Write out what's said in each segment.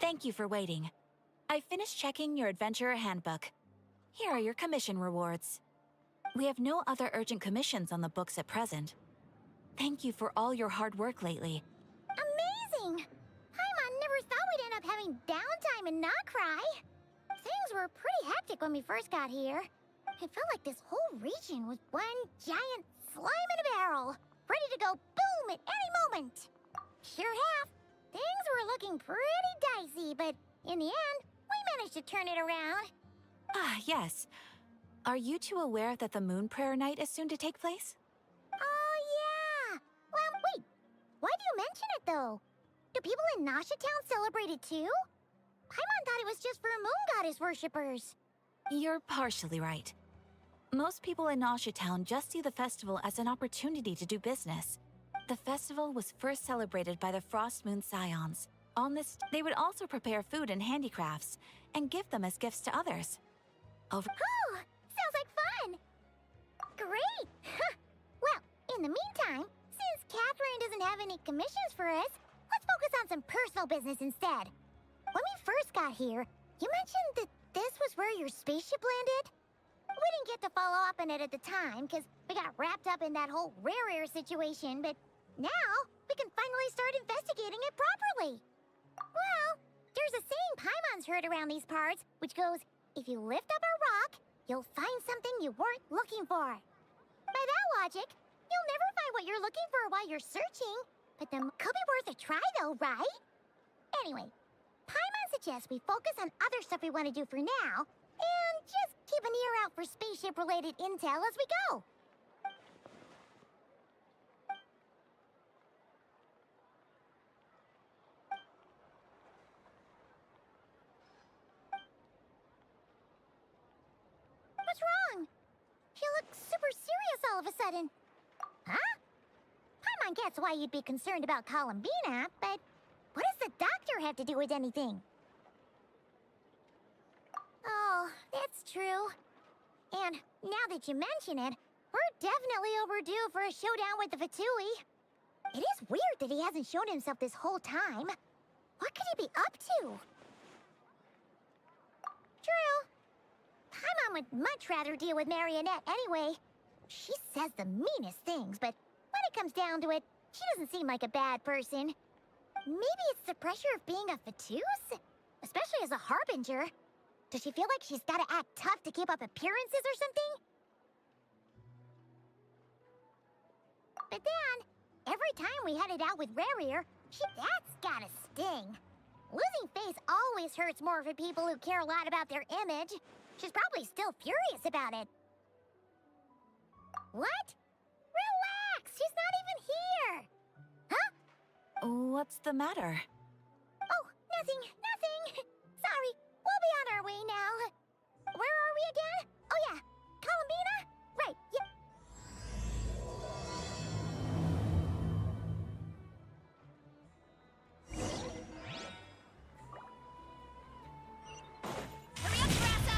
Thank you for waiting. I finished checking your adventurer handbook. Here are your commission rewards. We have no other urgent commissions on the books at present. Thank you for all your hard work lately. Amazing! Paimon never thought we'd end up having downtime in Krai. Things were pretty hectic when we first got here. It felt like this whole region was one giant slime in a barrel, ready to go boom at any moment. Sure have. Things were looking pretty dicey, but in the end, we managed to turn it around. Ah, yes. Are you two aware that the Moon Prayer Night is soon to take place? Oh, yeah! Well, wait. Why do you mention it, though? Do people in Nasha Town celebrate it, too? Paimon thought it was just for Moon Goddess worshippers. You're partially right. Most people in Nasha Town just see the festival as an opportunity to do business. The festival was first celebrated by the Frost Moon Scions. On this, they would also prepare food and handicrafts and give them as gifts to others. Oh, sounds like fun! Great! Well, in the meantime, since Catherine doesn't have any commissions for us, let's focus on some personal business instead. When we first got here, you mentioned that this was where your spaceship landed? We didn't get to follow up on it at the time, because we got wrapped up in that whole rare situation, but now we can finally start investigating it properly. Well, there's a saying Paimon's heard around these parts, which goes, if you lift up a rock, you'll find something you weren't looking for. By that logic, you'll never find what you're looking for while you're searching, but them could be worth a try though, right? Anyway, Paimon suggests we focus on other stuff we want to do for now, and just keep an ear out for spaceship-related intel as we go. What's wrong? You look super serious all of a sudden. Huh? Paimon gets why you'd be concerned about Columbina, but what does the doctor have to do with anything? Oh, that's true. And now that you mention it, we're definitely overdue for a showdown with the Fatui. It is weird that he hasn't shown himself this whole time. What could he be up to? True. Paimon would much rather deal with Marionette anyway. She says the meanest things, but when it comes down to it, she doesn't seem like a bad person. Maybe it's the pressure of being a Fatus? Especially as a Harbinger. Does she feel like she's gotta act tough to keep up appearances or something? But then, every time we headed out with Rarier, that's gotta sting. Losing face always hurts more for people who care a lot about their image. She's probably still furious about it. What? Relax! She's not even here! Huh? What's the matter? Oh, nothing. Sorry, we'll be on our way now. Where are we again? Oh yeah, Columbina? Right, yep. Hurry up, Grassa!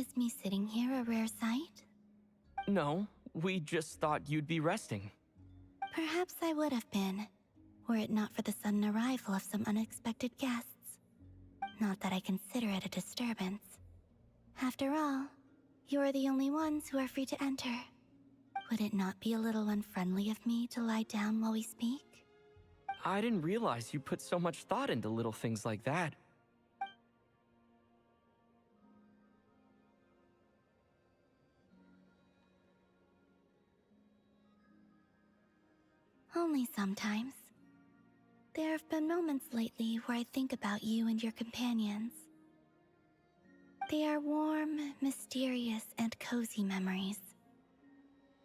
Is me sitting here a rare sight? No, we just thought you'd be resting. Perhaps I would have been, were it not for the sudden arrival of some unexpected guests. Not that I consider it a disturbance. After all, you are the only ones who are free to enter. Would it not be a little unfriendly of me to lie down while we speak? I didn't realize you put so much thought into little things like that. Only sometimes. There have been moments lately where I think about you and your companions. They are warm, mysterious, and cozy memories.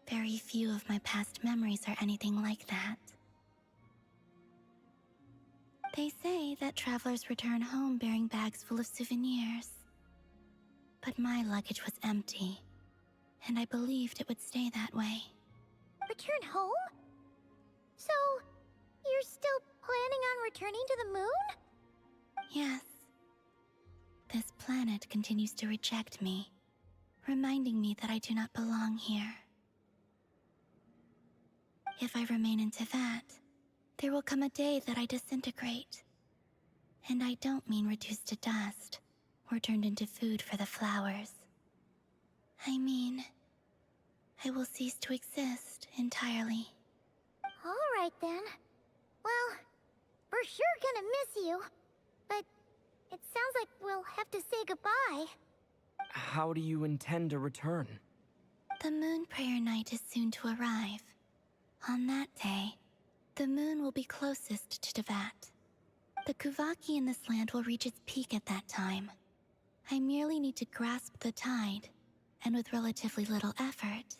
Very few of my past memories are anything like that. They say that travelers return home bearing bags full of souvenirs. But my luggage was empty, and I believed it would stay that way. Return home? So, you're still planning on returning to the moon? Yes. This planet continues to reject me, reminding me that I do not belong here. If I remain in Teyvat, there will come a day that I disintegrate. And I don't mean reduced to dust, or turned into food for the flowers. I mean, I will cease to exist entirely. Alright then. Well, we're sure gonna miss you. But it sounds like we'll have to say goodbye. How do you intend to return? The moon prayer night is soon to arrive. On that day, the moon will be closest to Teyvat. The Kuvaki in this land will reach its peak at that time. I merely need to grasp the tide, and with relatively little effort.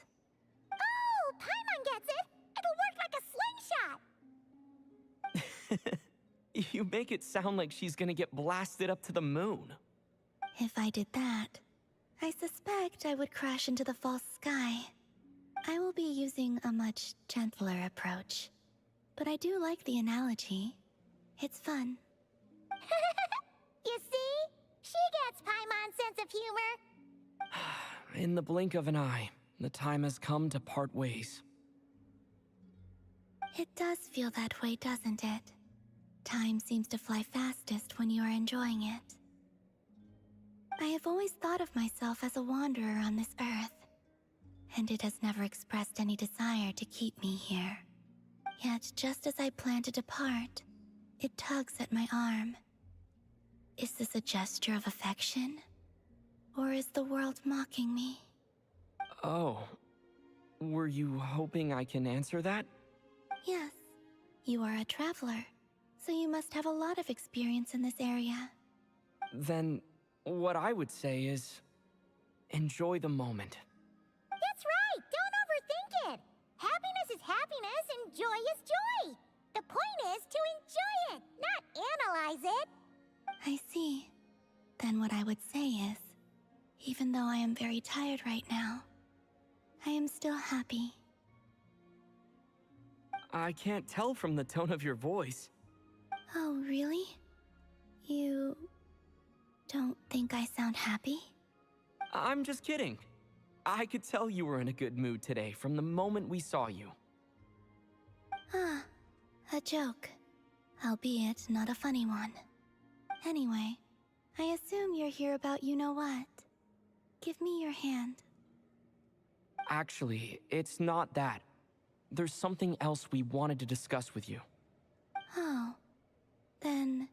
Oh, Paimon gets it! It'll work like a slingshot! You make it sound like she's gonna get blasted up to the moon. If I did that, I suspect I would crash into the false sky. I will be using a much gentler approach. But I do like the analogy. It's fun. You see? She gets Paimon's sense of humor. In the blink of an eye, the time has come to part ways. It does feel that way, doesn't it? Time seems to fly fastest when you are enjoying it. I have always thought of myself as a wanderer on this earth, and it has never expressed any desire to keep me here. Yet, just as I plan to depart, it tugs at my arm. Is this a gesture of affection? Or is the world mocking me? Oh. Were you hoping I can answer that? Yes. You are a traveler, so you must have a lot of experience in this area. Then, what I would say is, enjoy the moment. That's right! Don't overthink it! Happiness is happiness and joy is joy! The point is to enjoy it, not analyze it! I see. Then what I would say is, even though I am very tired right now, I am still happy. I can't tell from the tone of your voice. Oh, really? You don't think I sound happy? I'm just kidding. I could tell you were in a good mood today from the moment we saw you. Ah, a joke. Albeit not a funny one. Anyway, I assume you're here about you-know-what. Give me your hand. Actually, it's not that. There's something else we wanted to discuss with you. Oh. Then,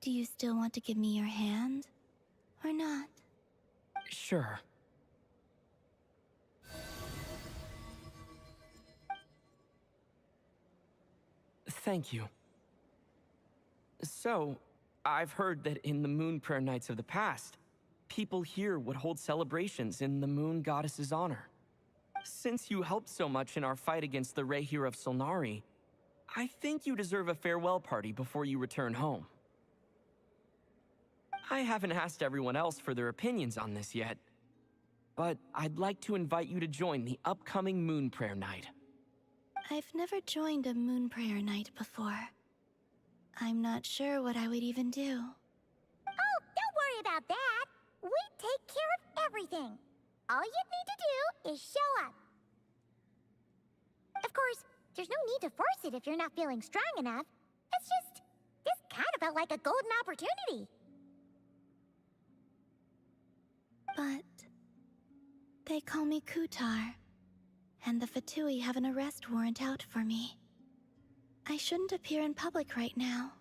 do you still want to give me your hand? Or not? Sure. Thank you. So, I've heard that in the moon prayer nights of the past, people here would hold celebrations in the moon goddess's honor. Since you helped so much in our fight against the Rehir of Solnari, I think you deserve a farewell party before you return home. I haven't asked everyone else for their opinions on this yet, but I'd like to invite you to join the upcoming moon prayer night. I've never joined a moon prayer night before. I'm not sure what I would even do. Oh, don't worry about that! We take care of everything. All you need to do is show up. Of course, there's no need to force it if you're not feeling strong enough. It's just, this kind of felt like a golden opportunity. But they call me Kutar, and the Fatui have an arrest warrant out for me. I shouldn't appear in public right now.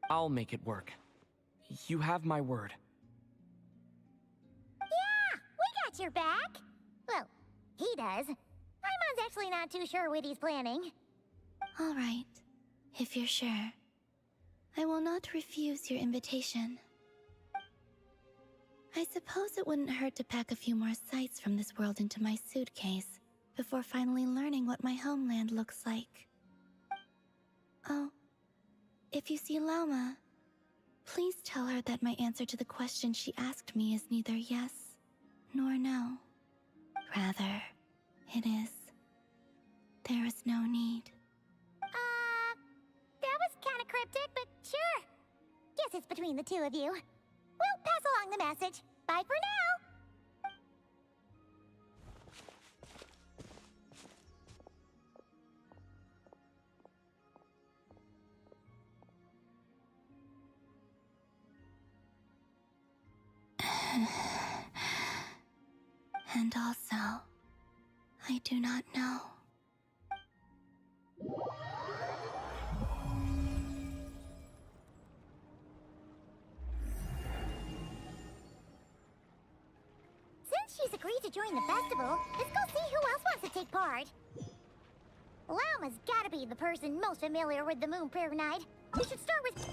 I'll make it work. You have my word. Yeah, we got your back. Well, he does. Paimon's actually not too sure what he's planning. All right, if you're sure. I will not refuse your invitation. I suppose it wouldn't hurt to pack a few more sights from this world into my suitcase before finally learning what my homeland looks like. Oh, if you see Lauma, please tell her that my answer to the question she asked me is neither yes nor no. Rather, it is, there is no need. That was kind of cryptic, but sure. Guess it's between the two of you. We'll pass along the message. Bye for now. And also, I do not know. Since she's agreed to join the festival, let's go see who else wants to take part. Lauma's gotta be the person most familiar with the Moon Prayer Night. We should start with...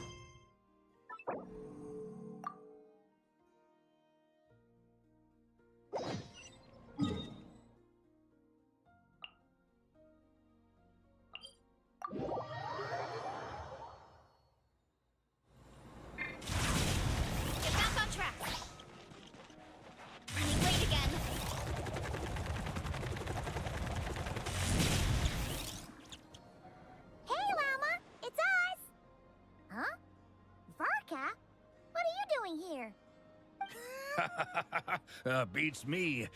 Get back on track. Running late again. Hey, Lauma! It's us! Huh? Varka? What are you doing here? Beats me.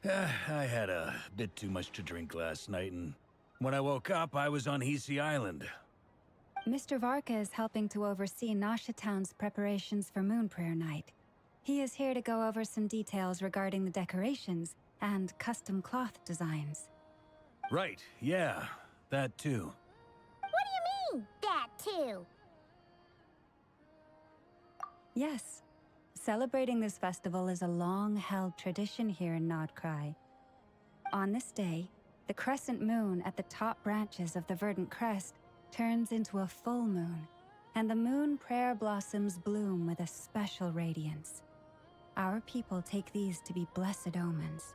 I had a bit too much to drink last night, and when I woke up, I was on Hisi Island. Mr. Varka is helping to oversee Nasha Town's preparations for Moon Prayer Night. He is here to go over some details regarding the decorations and custom cloth designs. Right, yeah, that too. What do you mean, that too? Yes, celebrating this festival is a long-held tradition here in Krai. On this day, the crescent moon at the top branches of the verdant crest turns into a full moon, and the moon prayer blossoms bloom with a special radiance. Our people take these to be blessed omens.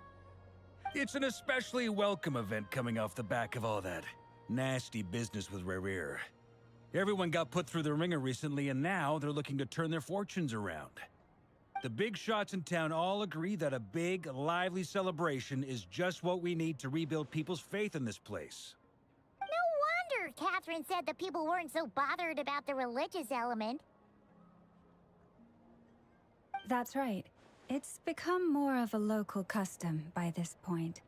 It's an especially welcome event coming off the back of all that nasty business with Rare. Everyone got put through the ringer recently, and now they're looking to turn their fortunes around. The big shots in town all agree that a big, lively celebration is just what we need to rebuild people's faith in this place. No wonder Catherine said that people weren't so bothered about the religious element. That's right. It's become more of a local custom by this point.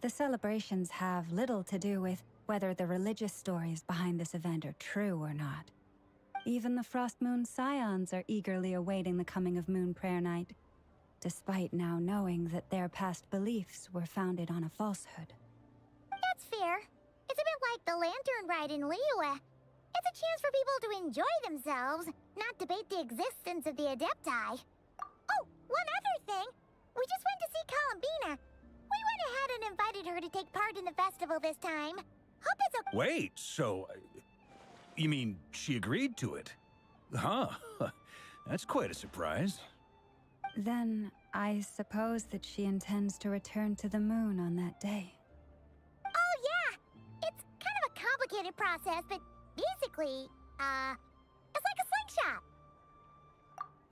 The celebrations have little to do with whether the religious stories behind this event are true or not. Even the Frost Moon Scions are eagerly awaiting the coming of Moon Prayer Night, despite now knowing that their past beliefs were founded on a falsehood. That's fair. It's a bit like the Lantern Ride in Liyue. It's a chance for people to enjoy themselves, not debate the existence of the Adepti. Oh, one other thing. We just went to see Columbina. We went ahead and invited her to take part in the festival this time. Hope it's a... Wait, so... you mean she agreed to it? Huh. That's quite a surprise. Then, I suppose that she intends to return to the moon on that day. Oh, yeah! It's kind of a complicated process, but basically, it's like a slingshot.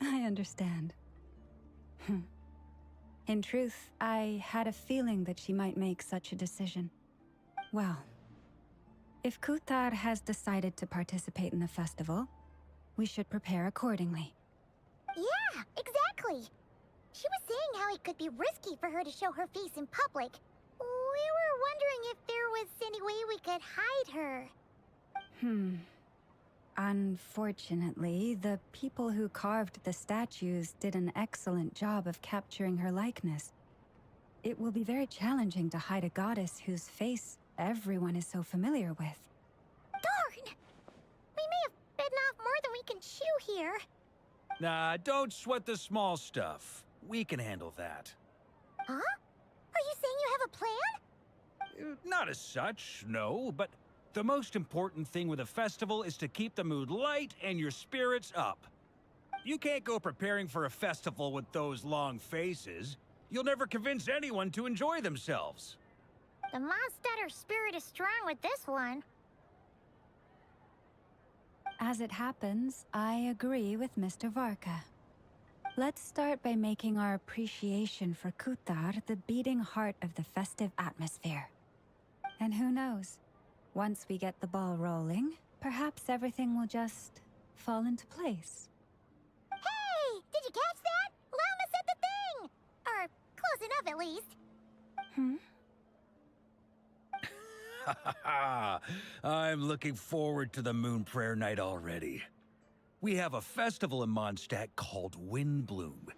I understand. In truth, I had a feeling that she might make such a decision. Well, if Kutar has decided to participate in the festival, we should prepare accordingly. Yeah, exactly. She was saying how it could be risky for her to show her face in public. We were wondering if there was any way we could hide her. Unfortunately, the people who carved the statues did an excellent job of capturing her likeness. It will be very challenging to hide a goddess whose face everyone is so familiar with. Darn! We may have bitten off more than we can chew here. Nah, don't sweat the small stuff. We can handle that. Huh? Are you saying you have a plan? Not as such, no, but the most important thing with a festival is to keep the mood light and your spirits up. You can't go preparing for a festival with those long faces. You'll never convince anyone to enjoy themselves. The Mondstatter spirit is strong with this one. As it happens, I agree with Mr. Varka. Let's start by making our appreciation for Kutar the beating heart of the festive atmosphere. And who knows? Once we get the ball rolling, perhaps everything will just fall into place. Hey! Did you catch that? Llama said the thing! Or close enough, at least. I'm looking forward to the Moon Prayer Night already. We have a festival in Mondstadt called Windbloom,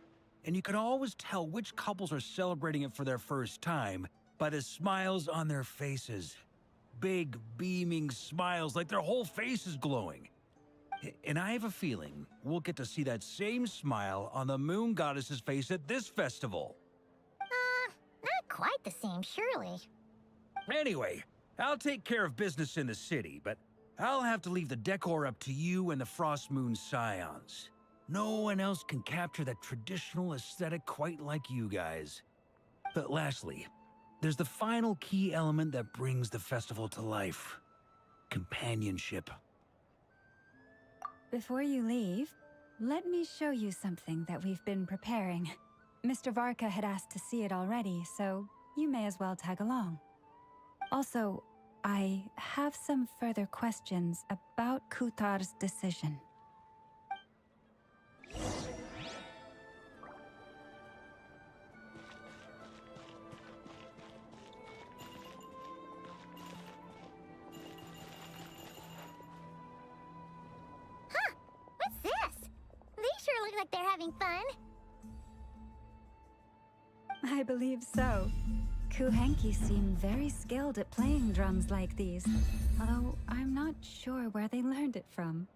and you can always tell which couples are celebrating it for their first time by the smiles on their faces. Big, beaming smiles like their whole face is glowing. And I have a feeling we'll get to see that same smile on the Moon Goddess's face at this festival. Not quite the same, surely. Anyway, I'll take care of business in the city, but I'll have to leave the decor up to you and the Frost Moon Scions. No one else can capture that traditional aesthetic quite like you guys. But lastly, there's the final key element that brings the festival to life. Companionship. Before you leave, let me show you something that we've been preparing. Mr. Varka had asked to see it already, so you may as well tag along. Also, I have some further questions about Kutar's decision. What's this? They sure look like they're having fun. I believe so. Kuhenki seem very skilled at playing drums like these, although I'm not sure where they learned it from.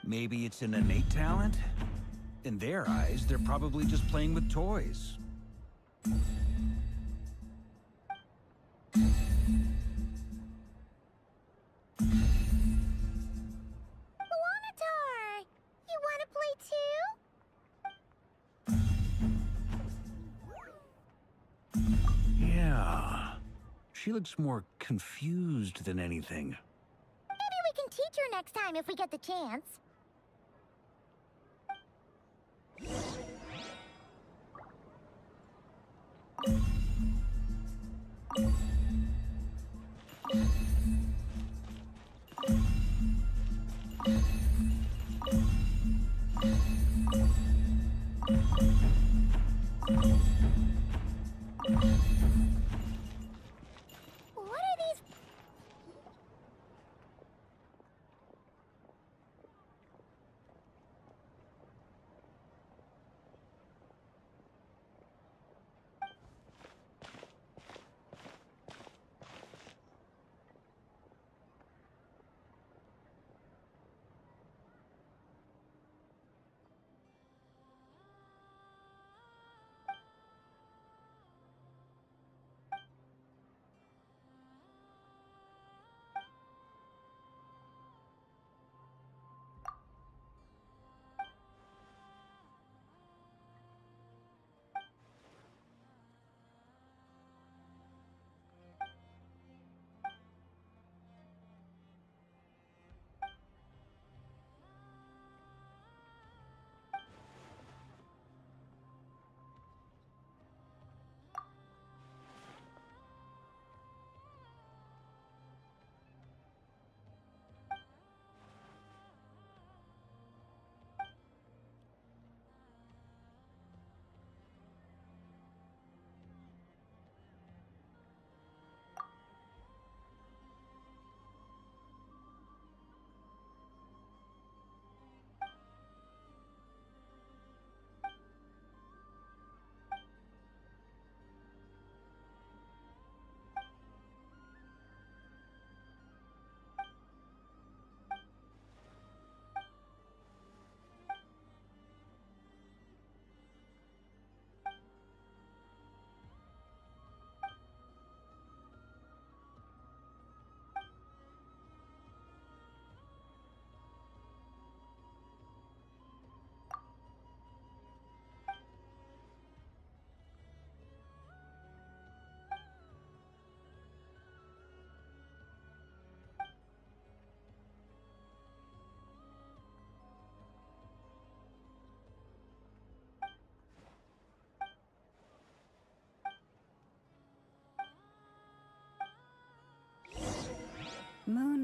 Maybe it's an innate talent? In their eyes, they're probably just playing with toys. Wanatar! You want to play too? Yeah. She looks more confused than anything. Maybe we can teach her next time if we get the chance. What are these?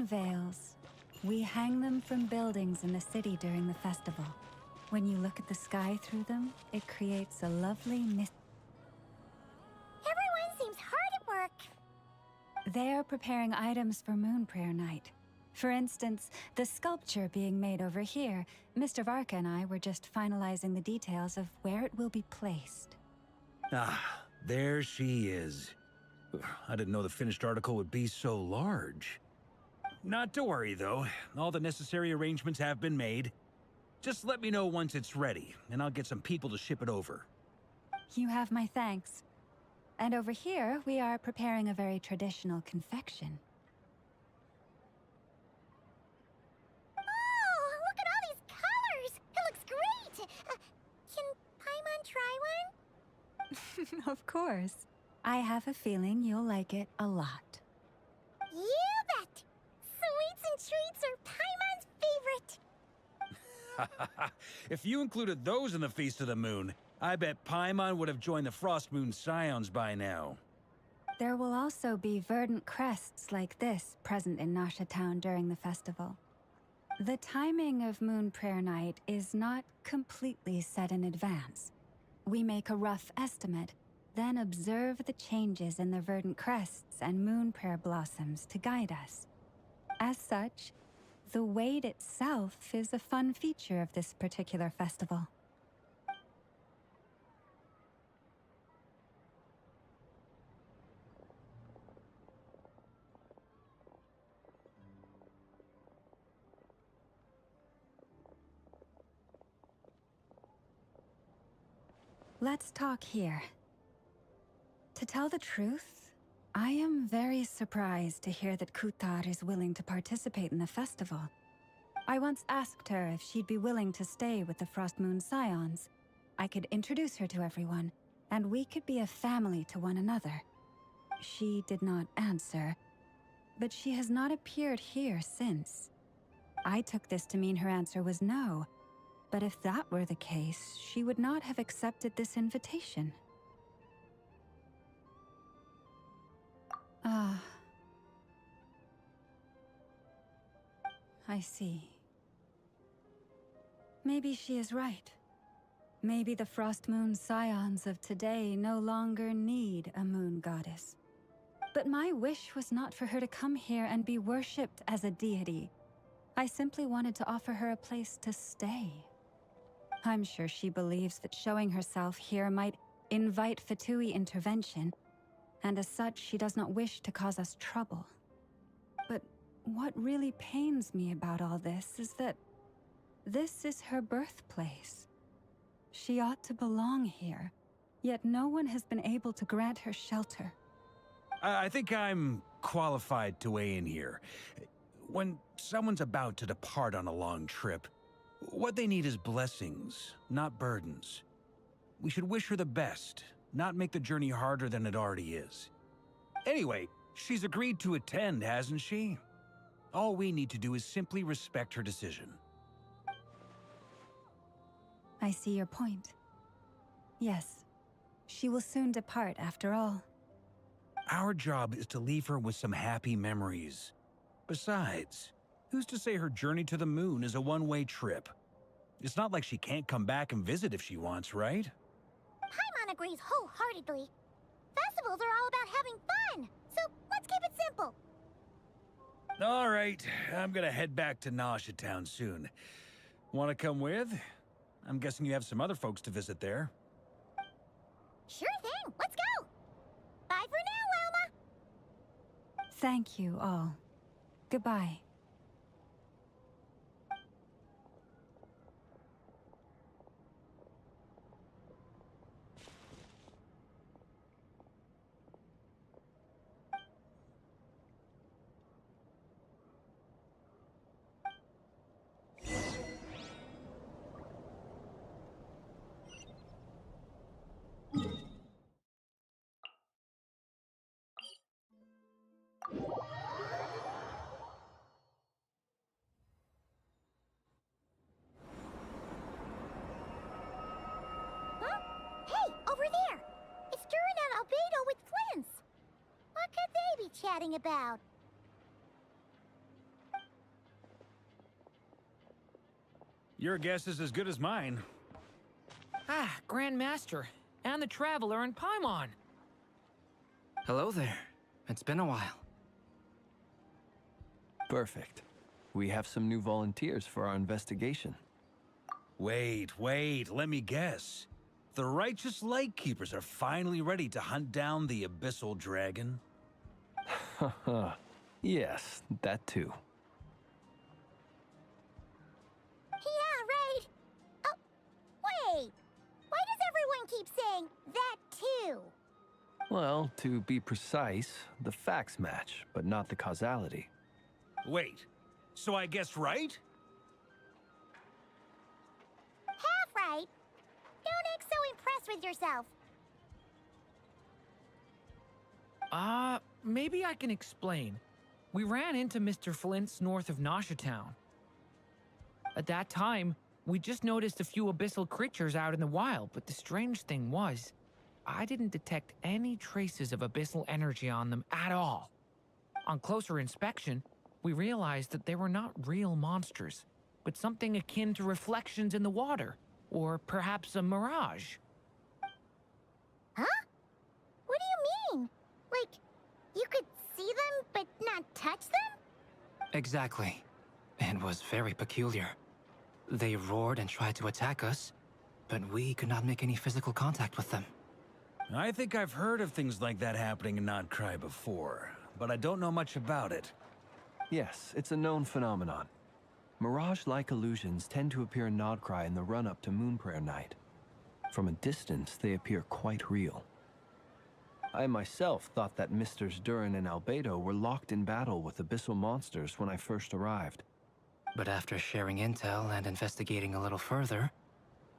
veils. We hang them from buildings in the city during the festival. When you look at the sky through them, it creates a lovely mist. Everyone seems hard at work. They're preparing items for Moon Prayer Night. For instance, the sculpture being made over here, Mr. Varka and I were just finalizing the details of where it will be placed. Ah, there she is. I didn't know the finished article would be so large. Not to worry, though. All the necessary arrangements have been made. Just let me know once it's ready, and I'll get some people to ship it over. You have my thanks. And over here, we are preparing a very traditional confection. Oh, look at all these colors! It looks great! Can Paimon try one? Of course. I have a feeling you'll like it a lot. You bet! Sweets and treats are Paimon's favorite. If you included those in the Feast of the Moon, I bet Paimon would have joined the Frost Moon Scions by now. There will also be verdant crests like this present in Nasha Town during the festival. The timing of Moon Prayer Night is not completely set in advance. We make a rough estimate, then observe the changes in the verdant crests and moon prayer blossoms to guide us. As such, the wait itself is a fun feature of this particular festival. Let's talk here. To tell the truth, I am very surprised to hear that Kutar is willing to participate in the festival. I once asked her if she'd be willing to stay with the Frost Moon Scions. I could introduce her to everyone, and we could be a family to one another. She did not answer, but she has not appeared here since. I took this to mean her answer was no, but if that were the case, she would not have accepted this invitation. Ah. I see. Maybe she is right. Maybe the Frost Moon Scions of today no longer need a moon goddess. But my wish was not for her to come here and be worshipped as a deity. I simply wanted to offer her a place to stay. I'm sure she believes that showing herself here might invite Fatui intervention, and as such, she does not wish to cause us trouble. But what really pains me about all this is that this is her birthplace. She ought to belong here, yet no one has been able to grant her shelter. I think I'm qualified to weigh in here. When someone's about to depart on a long trip, what they need is blessings, not burdens. We should wish her the best, not make the journey harder than it already is. Anyway, she's agreed to attend, hasn't she? All we need to do is simply respect her decision. I see your point. Yes, she will soon depart after all. Our job is to leave her with some happy memories. Besides, who's to say her journey to the moon is a one-way trip? It's not like she can't come back and visit if she wants, right? Paimon agrees wholeheartedly. Festivals are all about having fun, so let's keep it simple. All right, I'm gonna head back to Nasha Town soon. Want to come with? I'm guessing you have some other folks to visit there. Sure thing, let's go! Bye for now, Wilma! Thank you all. Goodbye. Huh? Hey, over there! It's Duran and Albedo with twins! What could they be chatting about? Your guess is as good as mine. Ah, Grand Master, and the Traveler in Paimon. Hello there. It's been a while. Perfect. We have some new volunteers for our investigation. Wait, let me guess. The righteous Lightkeepers are finally ready to hunt down the Abyssal Dragon? Haha. Yes, that too. Yeah, right. Oh, wait. Why does everyone keep saying that too? Well, to be precise, the facts match, but not the causality. Wait, so I guessed right? Half right. Don't act so impressed with yourself. Maybe I can explain. We ran into Mr. Flint's north of Nasha Town. At that time, we just noticed a few abyssal creatures out in the wild, but the strange thing was, I didn't detect any traces of abyssal energy on them at all. On closer inspection, we realized that they were not real monsters, but something akin to reflections in the water, or perhaps a mirage. Huh? What do you mean? Like, you could see them but not touch them? Exactly. It was very peculiar. They roared and tried to attack us, but we could not make any physical contact with them. I think I've heard of things like that happening in Krai before, but I don't know much about it. Yes, it's a known phenomenon. Mirage-like illusions tend to appear in Krai in the run-up to Moonprayer Night. From a distance, they appear quite real. I myself thought that Misters Durin and Albedo were locked in battle with abyssal monsters when I first arrived. But after sharing intel and investigating a little further,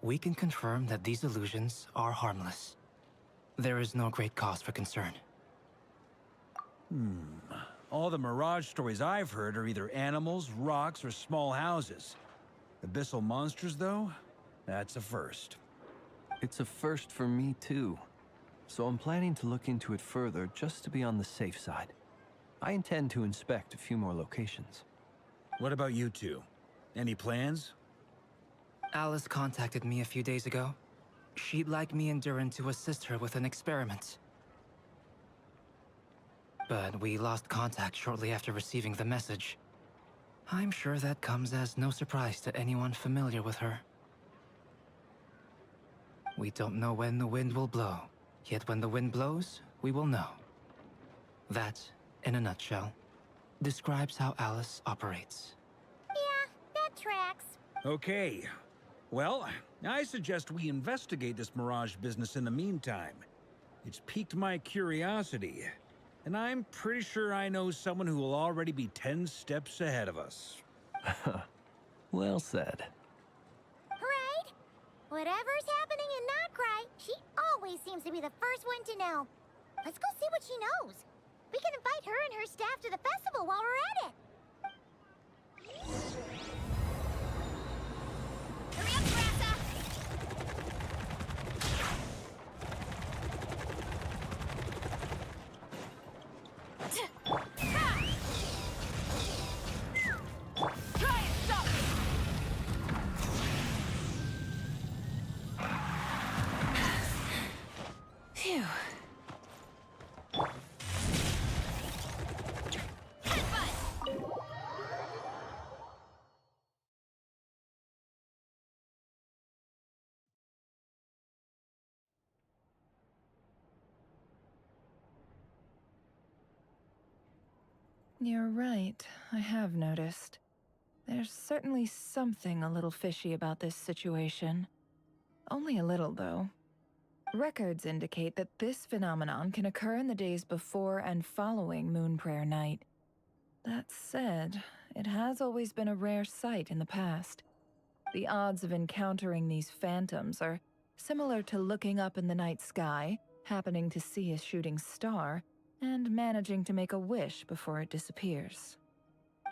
we can confirm that these illusions are harmless. There is no great cause for concern. All the Mirage stories I've heard are either animals, rocks, or small houses. Abyssal monsters, though? That's a first. It's a first for me, too. So I'm planning to look into it further just to be on the safe side. I intend to inspect a few more locations. What about you two? Any plans? Alice contacted me a few days ago. She'd like me and Durin to assist her with an experiment. But we lost contact shortly after receiving the message. I'm sure that comes as no surprise to anyone familiar with her. We don't know when the wind will blow, yet when the wind blows, we will know. That, in a nutshell, describes how Alice operates. Yeah, that tracks. Okay. Well, I suggest we investigate this Mirage business in the meantime. It's piqued my curiosity, and I'm pretty sure I know someone who will already be 10 steps ahead of us. Well said. Right? Whatever's happening in Krai, she always seems to be the first one to know. Let's go see what she knows. We can invite her and her staff to the festival while we're at it. Hurry up, Grassa! Try and stop me! Phew. You're right, I have noticed. There's certainly something a little fishy about this situation. Only a little, though. Records indicate that this phenomenon can occur in the days before and following Moonprayer Night. That said, it has always been a rare sight in the past. The odds of encountering these phantoms are similar to looking up in the night sky, happening to see a shooting star, and managing to make a wish before it disappears.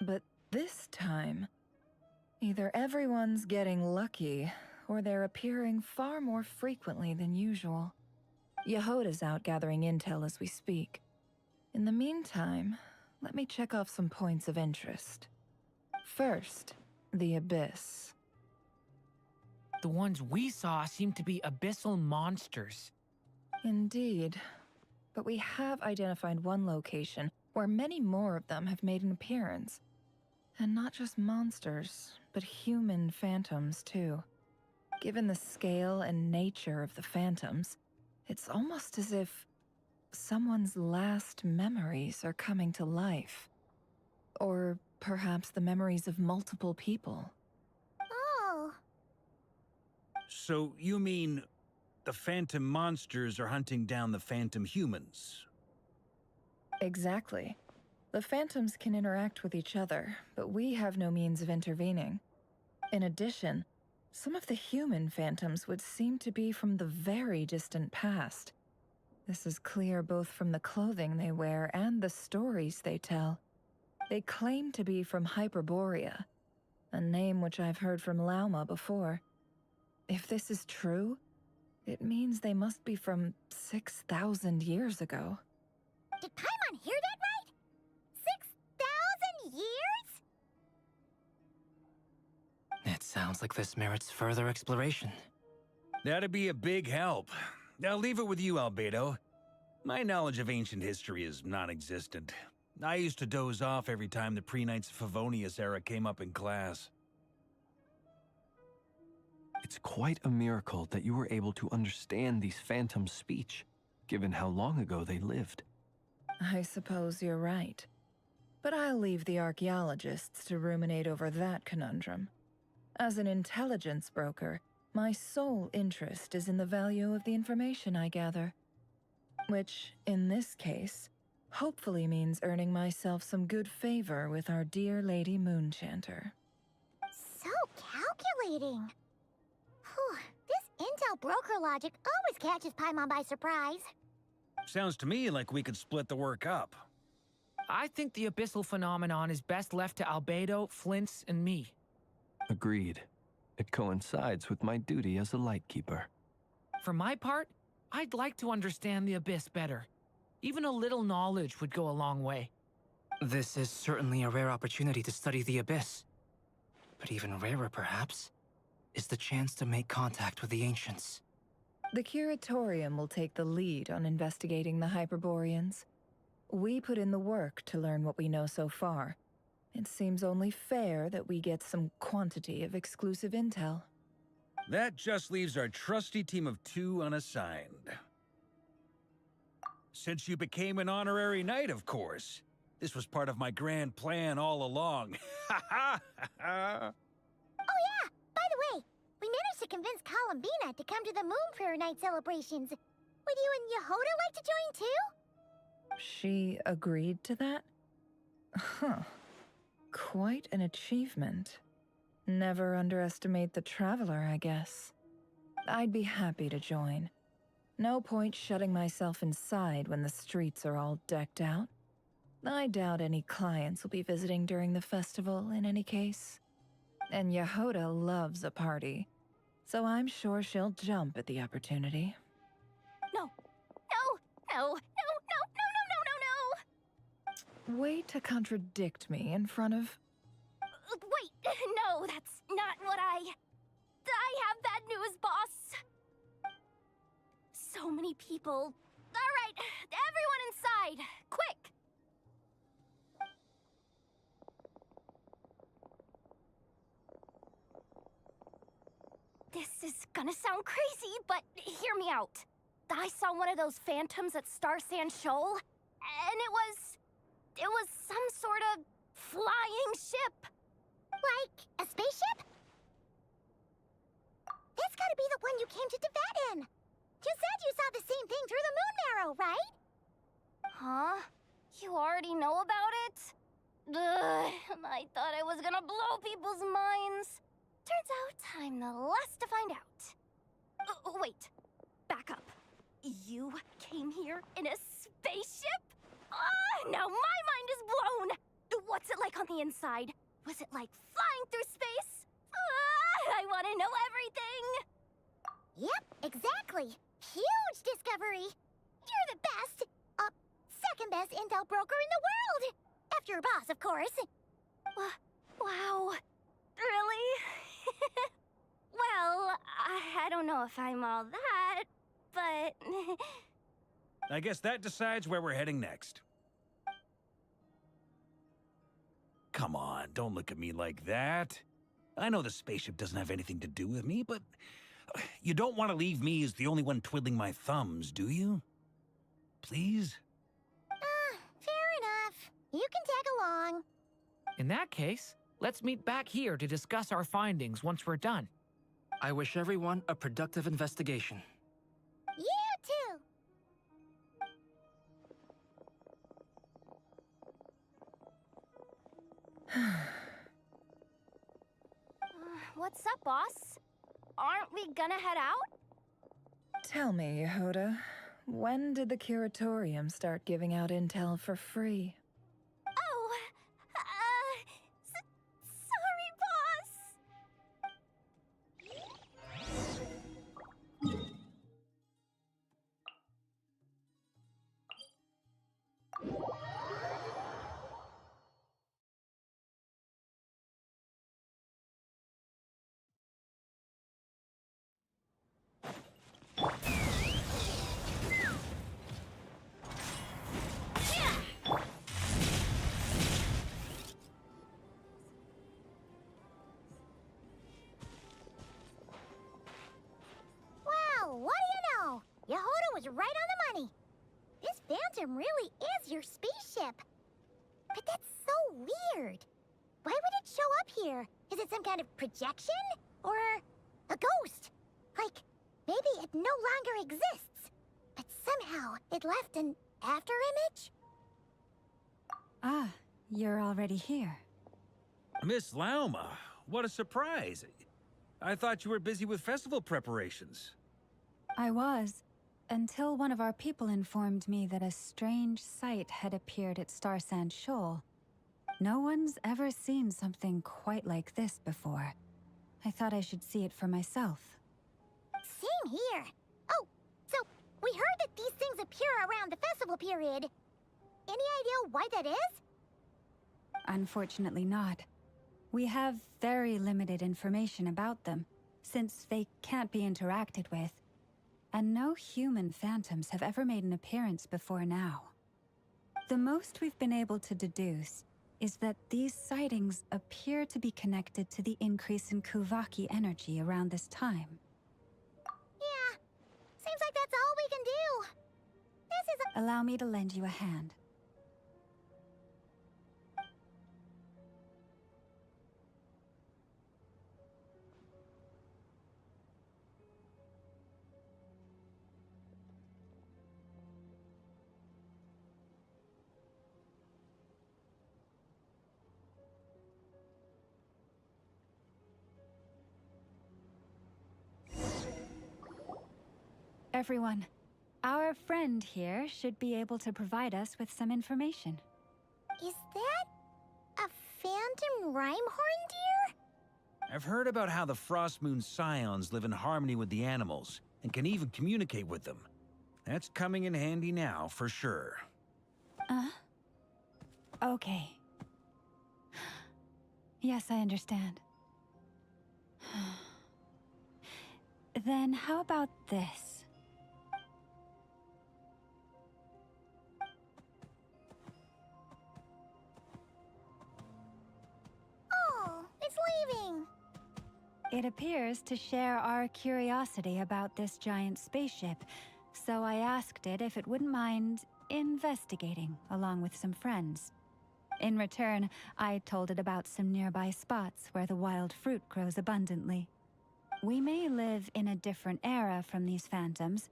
But this time, either everyone's getting lucky, or they're appearing far more frequently than usual. Yehoda's out gathering intel as we speak. In the meantime, let me check off some points of interest. First, the Abyss. The ones we saw seem to be abyssal monsters. Indeed. But we have identified one location where many more of them have made an appearance. And not just monsters, but human phantoms, too. Given the scale and nature of the phantoms, it's almost as if someone's last memories are coming to life. Or perhaps the memories of multiple people. Oh. So you mean the phantom monsters are hunting down the phantom humans? Exactly. The phantoms can interact with each other, but we have no means of intervening. In addition, some of the human phantoms would seem to be from the very distant past. This is clear both from the clothing they wear and the stories they tell. They claim to be from Hyperborea, a name which I've heard from Lauma before. If this is true, it means they must be from 6,000 years ago. Did Paimon hear that right? 6,000 years? It sounds like this merits further exploration. That'd be a big help. I'll leave it with you, Albedo. My knowledge of ancient history is non-existent. I used to doze off every time the pre-Knights of Favonius era came up in class. It's quite a miracle that you were able to understand these phantoms' speech, given how long ago they lived. I suppose you're right. But I'll leave the archaeologists to ruminate over that conundrum. As an intelligence broker, my sole interest is in the value of the information I gather. Which, in this case, hopefully means earning myself some good favor with our dear Lady Moonchanter. So calculating. Whew, this intel broker logic always catches Paimon by surprise. Sounds to me like we could split the work up. I think the abyssal phenomenon is best left to Albedo, Flints, and me. Agreed. It coincides with my duty as a lightkeeper. For my part, I'd like to understand the abyss better. Even a little knowledge would go a long way. This is certainly a rare opportunity to study the abyss. But even rarer, perhaps, is the chance to make contact with the ancients. The Curatorium will take the lead on investigating the Hyperboreans. We put in the work to learn what we know so far. It seems only fair that we get some quantity of exclusive intel. That just leaves our trusty team of 2 unassigned. Since you became an honorary knight, of course. This was part of my grand plan all along. Ha ha ha! Oh yeah, by the way, we managed to convince Columbina to come to the Moon Prayer Night celebrations. Would you and Yehoda like to join too? She agreed to that? Huh. Quite an achievement. Never underestimate the traveler, I guess. I'd be happy to join. No point shutting myself inside when the streets are all decked out. I doubt any clients will be visiting during the festival in any case. And Yehoda loves a party, so I'm sure she'll jump at the opportunity. No. No. No. No. No. No. No. No. No. Way to contradict me in front of... Wait. No, that's not what I have bad news, boss. So many people. All right, everyone inside. Quick. This is gonna sound crazy, but hear me out. I saw one of those phantoms at Star Sand Shoal, and it was some sort of flying ship. Like a spaceship? That's gotta be the one you came to Tibet in. You said you saw the same thing through the moon marrow, right? Huh? You already know about it? Ugh, I thought I was gonna blow people's minds. Turns out I'm the last to find out. Wait, back up. You came here in a spaceship? Now my mind is blown! What's it like on the inside? Was it like flying through space? I want to know everything! Yep, exactly. Huge discovery. You're the best, second best intel broker in the world. After your boss, of course. Wow. Really? Well, I don't know if I'm all that, but... I guess that decides where we're heading next. Come on, don't look at me like that. I know the spaceship doesn't have anything to do with me, but you don't want to leave me as the only one twiddling my thumbs, do you? Please? Fair enough. You can tag along. In that case, let's meet back here to discuss our findings once we're done. I wish everyone a productive investigation. You too! What's up, boss? Aren't we gonna head out? Tell me, Yehuda, when did the curatorium start giving out intel for free? Oh, sorry, boss. Wow, what do you know? Yehuda was right on the money. This Phantom really is your spaceship. But that's so weird. Why would it show up here? Is it some kind of projection? Or a ghost? Like, maybe it no longer exists, but somehow it left an afterimage? Ah, you're already here. Miss Lauma, what a surprise. I thought you were busy with festival preparations. I was, until one of our people informed me that a strange sight had appeared at Star Sand Shoal. No one's ever seen something quite like this before. I thought I should see it for myself. Same here. Oh, so we heard that these things appear around the festival period. Any idea why that is? Unfortunately not. We have very limited information about them, since they can't be interacted with. And no human phantoms have ever made an appearance before now. The most we've been able to deduce is that these sightings appear to be connected to the increase in Kuvaki energy around this time. Yeah, seems like that's all we can do. This is a... Allow me to lend you a hand. Everyone, our friend here should be able to provide us with some information. Is that a phantom Rhymehorn deer? I've heard about how the Frost Moon Scions live in harmony with the animals and can even communicate with them. That's coming in handy now, for sure. Okay. Yes, I understand. Then how about this? Oh, it's leaving. It appears to share our curiosity about this giant spaceship, so I asked it if it wouldn't mind investigating along with some friends. In return, I told it about some nearby spots where the wild fruit grows abundantly. We may live in a different era from these phantoms,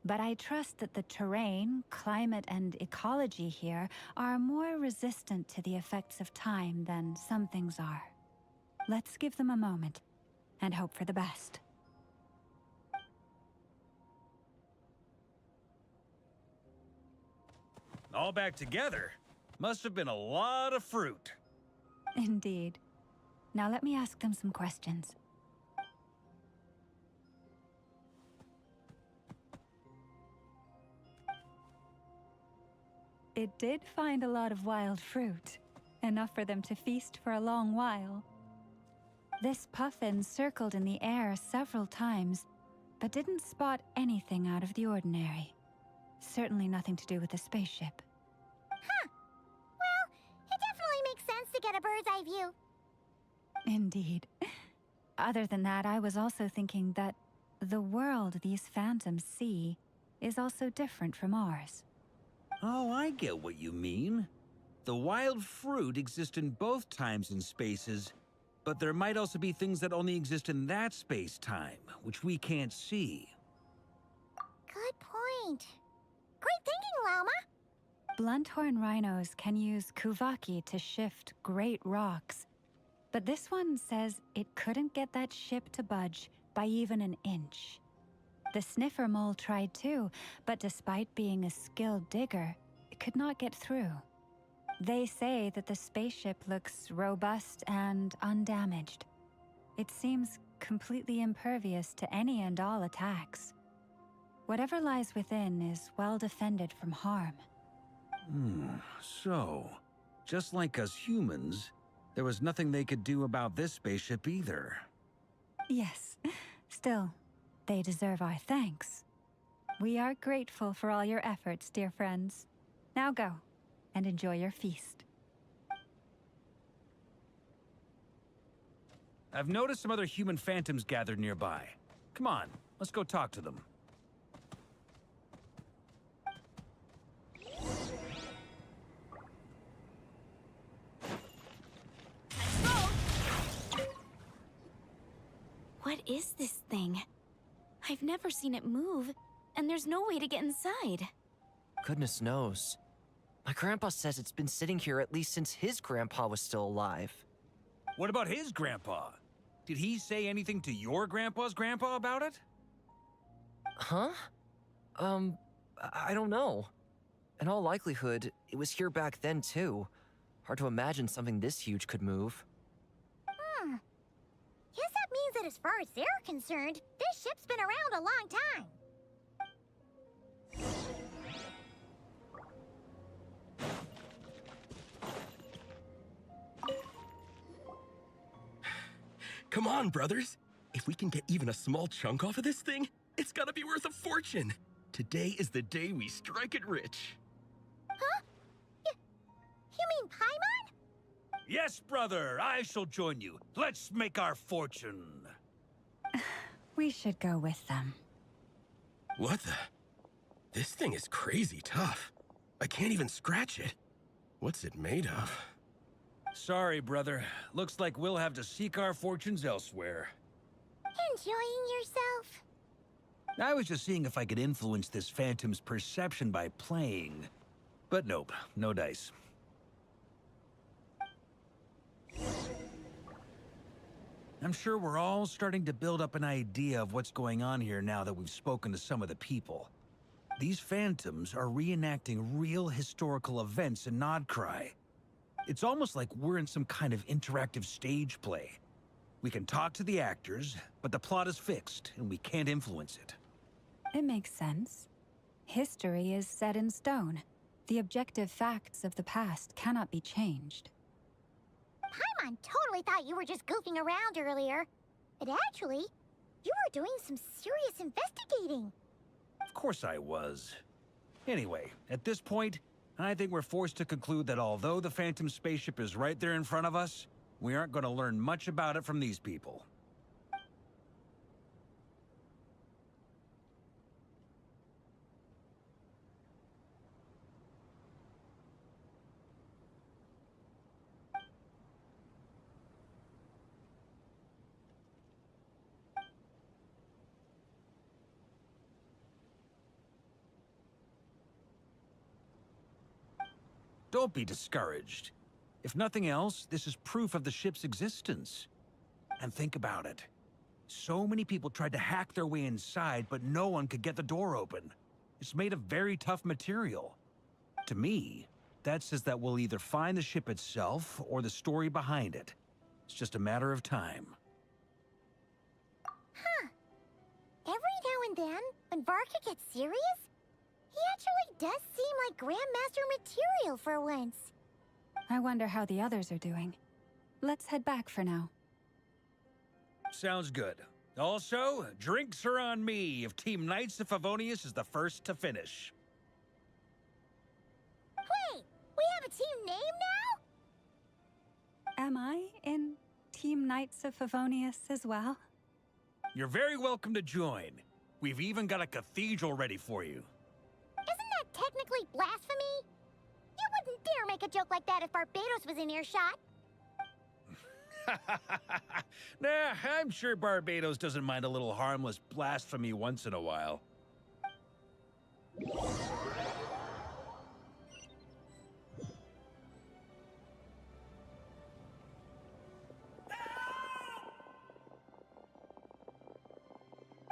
but I trust that the terrain, climate, and ecology here are more resistant to the effects of time than some things are. Let's give them a moment and hope for the best. All back together? Must have been a lot of fruit. Indeed. Now let me ask them some questions. It did find a lot of wild fruit, enough for them to feast for a long while. This puffin circled in the air several times, but didn't spot anything out of the ordinary. Certainly nothing to do with the spaceship. Huh. Well, it definitely makes sense to get a bird's eye view. Indeed. Other than that, I was also thinking that the world these phantoms see is also different from ours. Oh, I get what you mean. The wild fruit exists in both times and spaces, but there might also be things that only exist in that space-time, which we can't see. Good point. Great thinking, Llama. Blunthorn rhinos can use kuvaki to shift great rocks, but this one says it couldn't get that ship to budge by even an inch. The sniffer mole tried too, but despite being a skilled digger, it could not get through. They say that the spaceship looks robust and undamaged. It seems completely impervious to any and all attacks. Whatever lies within is well defended from harm. So, just like us humans, there was nothing they could do about this spaceship either. Yes, still, they deserve our thanks. We are grateful for all your efforts, dear friends. Now go, and enjoy your feast. I've noticed some other human phantoms gathered nearby. Come on, let's go talk to them. What is this thing? I've never seen it move, and there's no way to get inside. Goodness knows. My grandpa says it's been sitting here at least since his grandpa was still alive. What about his grandpa? Did he say anything to your grandpa's grandpa about it? Huh? I don't know. In all likelihood, it was here back then too. Hard to imagine something this huge could move. Guess that means that as far as they're concerned, this ship's been around a long time. Come on, brothers. If we can get even a small chunk off of this thing, it's gotta be worth a fortune. Today is the day we strike it rich. Huh? You mean Paimon? Yes, brother, I shall join you. Let's make our fortune. We should go with them. What the? This thing is crazy tough. I can't even scratch it. What's it made of? Sorry, brother. Looks like we'll have to seek our fortunes elsewhere. Enjoying yourself? I was just seeing if I could influence this phantom's perception by playing. But nope, no dice. I'm sure we're all starting to build up an idea of what's going on here now that we've spoken to some of the people. These phantoms are reenacting real historical events in Krai. It's almost like we're in some kind of interactive stage play. We can talk to the actors, but the plot is fixed, and we can't influence it. It makes sense. History is set in stone. The objective facts of the past cannot be changed. Paimon totally thought you were just goofing around earlier. But actually, you were doing some serious investigating. Of course I was. Anyway, at this point, I think we're forced to conclude that although the Phantom spaceship is right there in front of us, we aren't going to learn much about it from these people. Don't be discouraged. If nothing else, this is proof of the ship's existence. And think about it. So many people tried to hack their way inside, but no one could get the door open. It's made of very tough material. To me, that says that we'll either find the ship itself or the story behind it. It's just a matter of time. Huh. Every now and then, when Varka gets serious, he actually does seem like Grandmaster material for once. I wonder how the others are doing. Let's head back for now. Sounds good. Also, drinks are on me if Team Knights of Favonius is the first to finish. Wait, we have a team name now? Am I in Team Knights of Favonius as well? You're very welcome to join. We've even got a cathedral ready for you. Isn't that technically blasphemy? You wouldn't dare make a joke like that if Barbados was in earshot. Nah, I'm sure Barbados doesn't mind a little harmless blasphemy once in a while.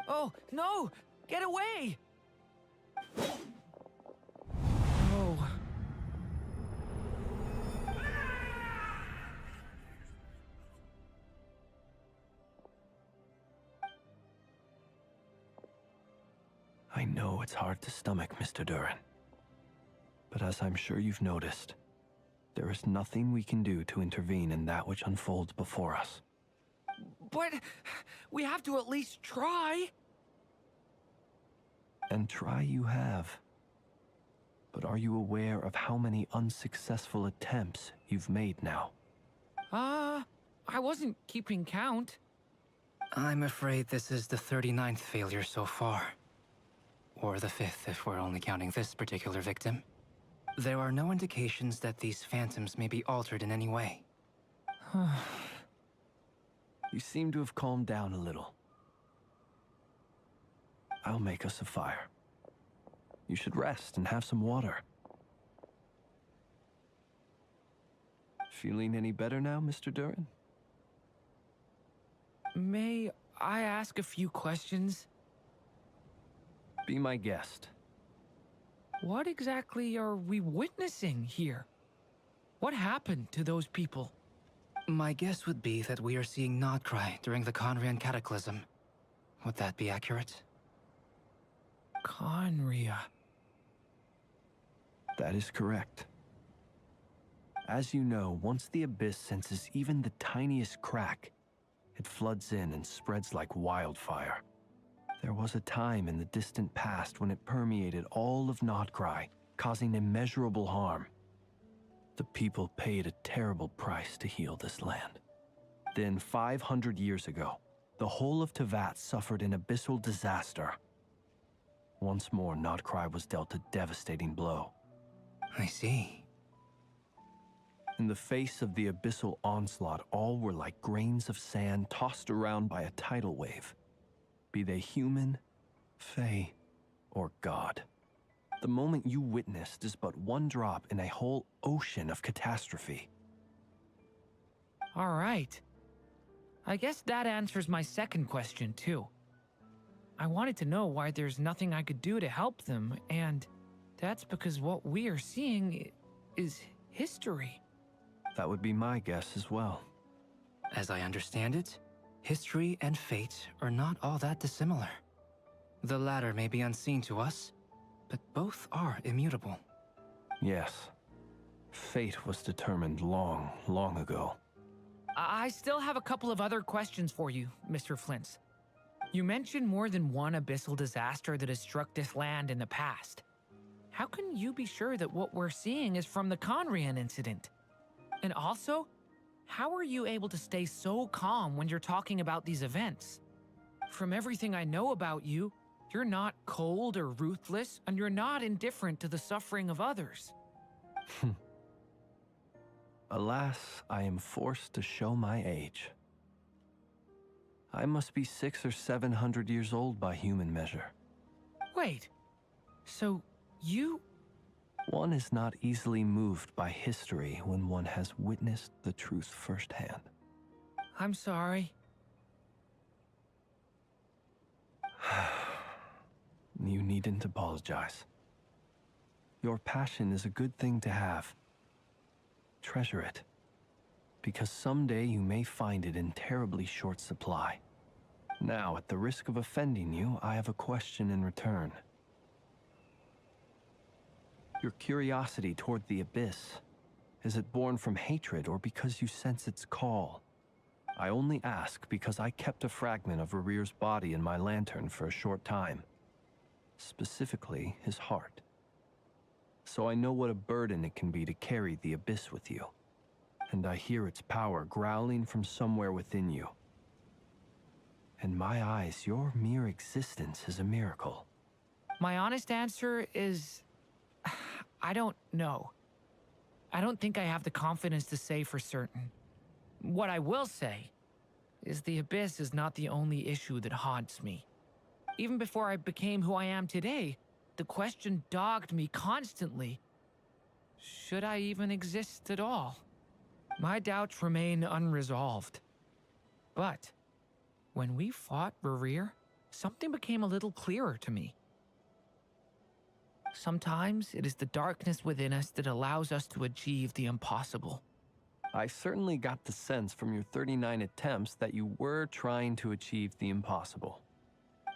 Oh, no! Get away! Oh. I know it's hard to stomach, Mr. Duran. But as I'm sure you've noticed, there is nothing we can do to intervene in that which unfolds before us. But we have to at least try. And try you have. But are you aware of how many unsuccessful attempts you've made now? I wasn't keeping count. I'm afraid this is the 39th failure so far. Or the 5th if we're only counting this particular victim. There are no indications that these phantoms may be altered in any way. You seem to have calmed down a little. I'll make us a fire. You should rest and have some water. Feeling any better now, Mr. Duran? May I ask a few questions? Be my guest. What exactly are we witnessing here? What happened to those people? My guess would be that we are seeing Krai during the Conrian Cataclysm. Would that be accurate? Conria. That is correct. As you know, once the Abyss senses even the tiniest crack, it floods in and spreads like wildfire. There was a time in the distant past when it permeated all of Krai, causing immeasurable harm. The people paid a terrible price to heal this land. Then, 500 years ago, the whole of Teyvat suffered an abyssal disaster. Once more, Krai was dealt a devastating blow. I see. In the face of the abyssal onslaught, all were like grains of sand tossed around by a tidal wave. Be they human, fae, or god. The moment you witnessed is but one drop in a whole ocean of catastrophe. All right. I guess that answers my second question, too. I wanted to know why there's nothing I could do to help them, and that's because what we are seeing is history. That would be my guess as well. As I understand it, history and fate are not all that dissimilar. The latter may be unseen to us, but both are immutable. Yes. Fate was determined long, long ago. I still have a couple of other questions for you, Mr. Flint's. You mentioned more than one abyssal disaster that has struck this land in the past. How can you be sure that what we're seeing is from the Conrian incident? And also, how are you able to stay so calm when you're talking about these events? From everything I know about you, you're not cold or ruthless, and you're not indifferent to the suffering of others. Alas, I am forced to show my age. I must be 600 or 700 years old by human measure. Wait, so you... One is not easily moved by history when one has witnessed the truth firsthand. I'm sorry. You needn't apologize. Your passion is a good thing to have. Treasure it, because someday you may find it in terribly short supply. Now, at the risk of offending you, I have a question in return. Your curiosity toward the Abyss, is it born from hatred or because you sense its call? I only ask because I kept a fragment of Rerear's body in my lantern for a short time. Specifically, his heart. So I know what a burden it can be to carry the Abyss with you. And I hear its power growling from somewhere within you. In my eyes, your mere existence is a miracle. My honest answer is... I don't know. I don't think I have the confidence to say for certain. What I will say is the Abyss is not the only issue that haunts me. Even before I became who I am today, the question dogged me constantly. Should I even exist at all? My doubts remain unresolved. But when we fought Rerear, something became a little clearer to me. Sometimes it is the darkness within us that allows us to achieve the impossible. I certainly got the sense from your 39 attempts that you were trying to achieve the impossible.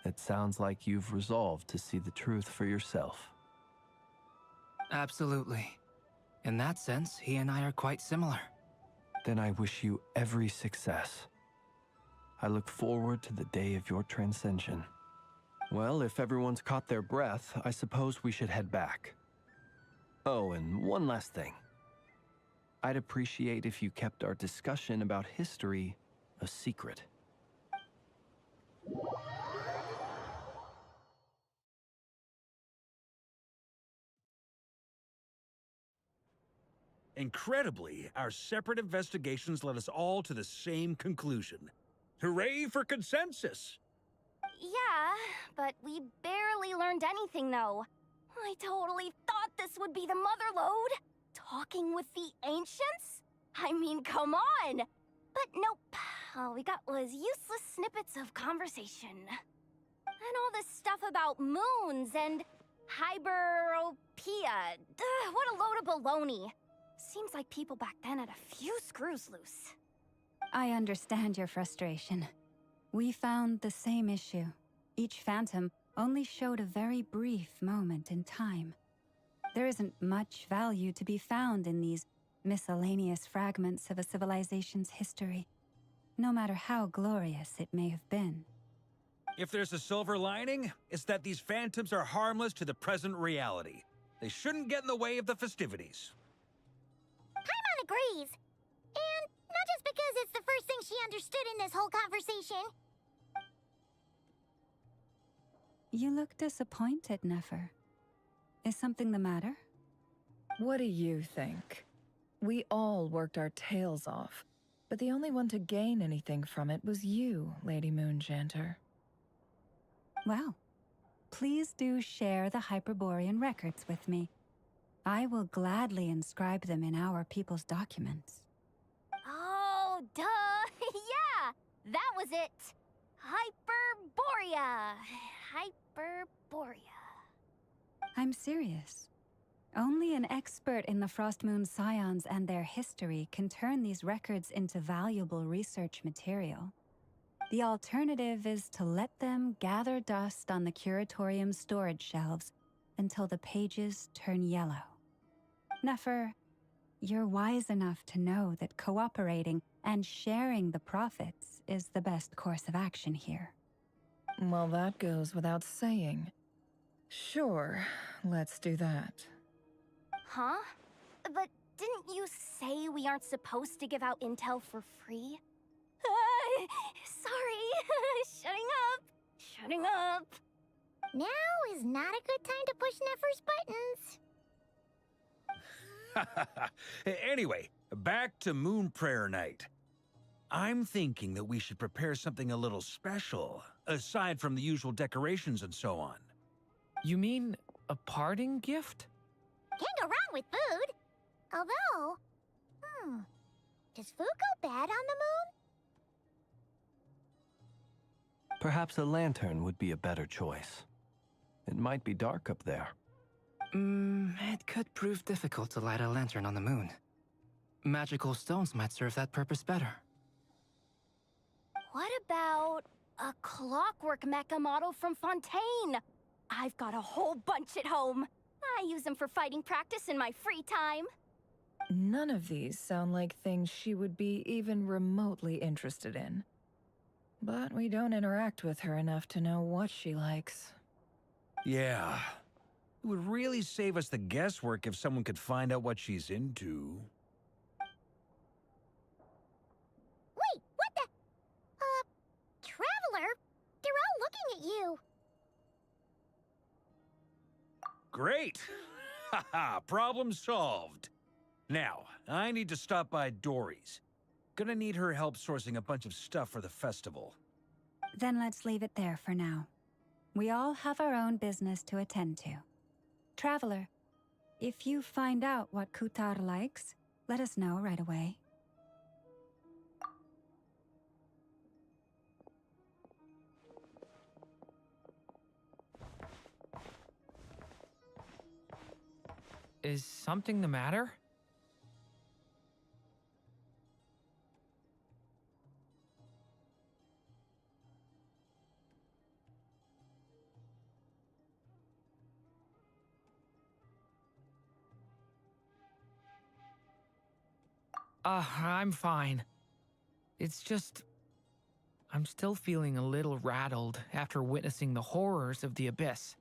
It sounds like you've resolved to see the truth for yourself. Absolutely. In that sense, he and I are quite similar. Then I wish you every success. I look forward to the day of your transcension. Well, if everyone's caught their breath, I suppose we should head back. Oh, and one last thing. I'd appreciate if you kept our discussion about history a secret. Incredibly, our separate investigations led us all to the same conclusion. Hooray for consensus! Yeah, but we barely learned anything, though. I totally thought this would be the mother lode. Talking with the ancients? I mean, come on! But nope. All we got was useless snippets of conversation. And all this stuff about moons and hyperopia. What a load of baloney. Seems like people back then had a few screws loose. I understand your frustration. We found the same issue. Each phantom only showed a very brief moment in time. There isn't much value to be found in these miscellaneous fragments of a civilization's history, no matter how glorious it may have been. If there's a silver lining, it's that these phantoms are harmless to the present reality. They shouldn't get in the way of the festivities. Paimon agrees. And not just because it's the first thing she understood in this whole conversation. You look disappointed, Nefer. Is something the matter? What do you think? We all worked our tails off, but the only one to gain anything from it was you, Lady Moonjanter. Well, please do share the Hyperborean records with me. I will gladly inscribe them in our people's documents. Oh, duh! Yeah! That was it! Hyperborea! Hyperborea. I'm serious. Only an expert in the Frostmoon Scions and their history can turn these records into valuable research material. The alternative is to let them gather dust on the Curatorium's storage shelves until the pages turn yellow. Nefer, you're wise enough to know that cooperating and sharing the profits is the best course of action here. Well, that goes without saying. Sure, let's do that. Huh? But didn't you say we aren't supposed to give out intel for free? Sorry. Shutting up. Now is not a good time to push Nefer's buttons. Anyway, back to Moon Prayer Night. I'm thinking that we should prepare something a little special, aside from the usual decorations and so on. You mean a parting gift? Can't go wrong with food. Although, does food go bad on the moon? Perhaps a lantern would be a better choice. It might be dark up there. It could prove difficult to light a lantern on the moon. Magical stones might serve that purpose better. What about a clockwork mecha model from Fontaine? I've got a whole bunch at home. I use them for fighting practice in my free time. None of these sound like things she would be even remotely interested in. But we don't interact with her enough to know what she likes. Yeah. It would really save us the guesswork if someone could find out what she's into. Wait, what the? Traveler? They're all looking at you. Great! Haha, problem solved. Now, I need to stop by Dory's. Gonna need her help sourcing a bunch of stuff for the festival. Then let's leave it there for now. We all have our own business to attend to. Traveler, if you find out what Kutar likes, let us know right away. Is something the matter? I'm fine. It's just... I'm still feeling a little rattled after witnessing the horrors of the Abyss.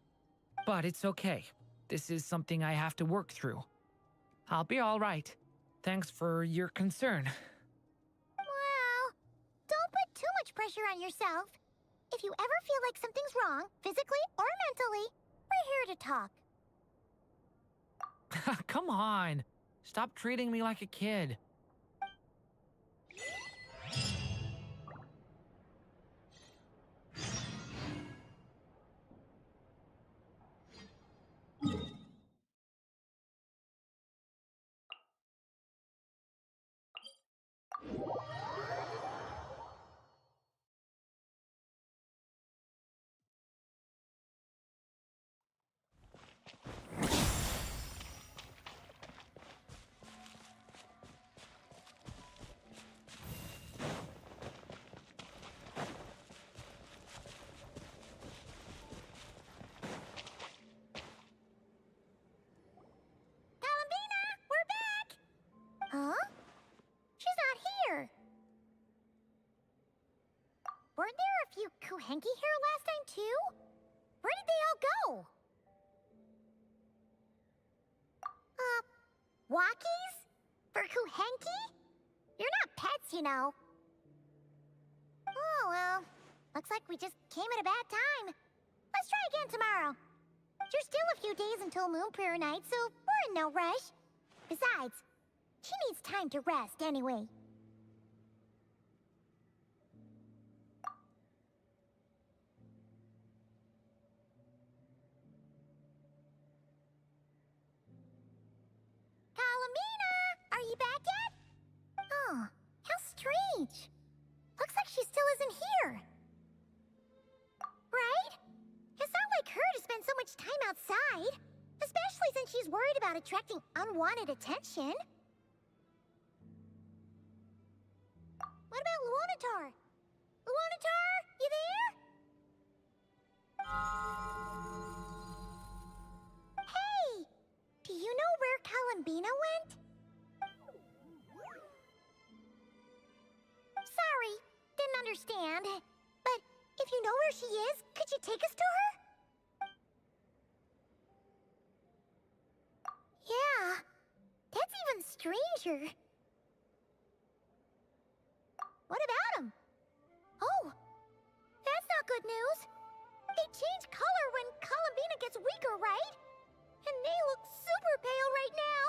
But it's okay. This is something I have to work through. I'll be all right. Thanks for your concern. Well, don't put too much pressure on yourself. If you ever feel like something's wrong, physically or mentally, we're here to talk. Come on. Stop treating me like a kid. Huh? She's not here. Weren't there a few Kuhenki here last time, too? Where did they all go? Walkies? For Kuhenki? You're not pets, you know. Oh, well. Looks like we just came at a bad time. Let's try again tomorrow. There's still a few days until Moon Prayer Night, so we're in no rush. Besides, she needs time to rest anyway. Kalamina! Are you back yet? Oh, how strange. Looks like she still isn't here. Right? It's not like her to spend so much time outside. Especially since she's worried about attracting unwanted attention. What about Luonatar? Luonatar, you there? Hey! Do you know where Kalambina went? Sorry, didn't understand. But if you know where she is, could you take us to her? Yeah, that's even stranger. What about them? Oh, that's not good news. They change color when Kalambina gets weaker, right? And they look super pale right now.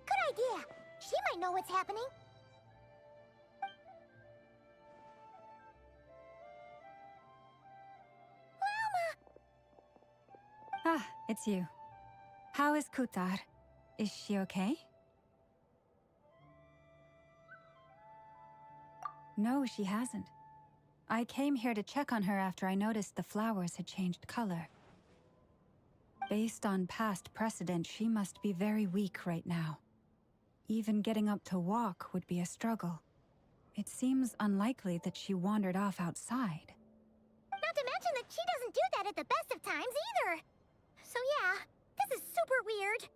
Good idea. She might know what's happening. Ah, it's you. How is Kutar? Is she okay? No, she hasn't. I came here to check on her after I noticed the flowers had changed color. Based on past precedent, she must be very weak right now. Even getting up to walk would be a struggle. It seems unlikely that she wandered off outside. Not to mention that she doesn't do that at the best of times either. So yeah, this is super weird.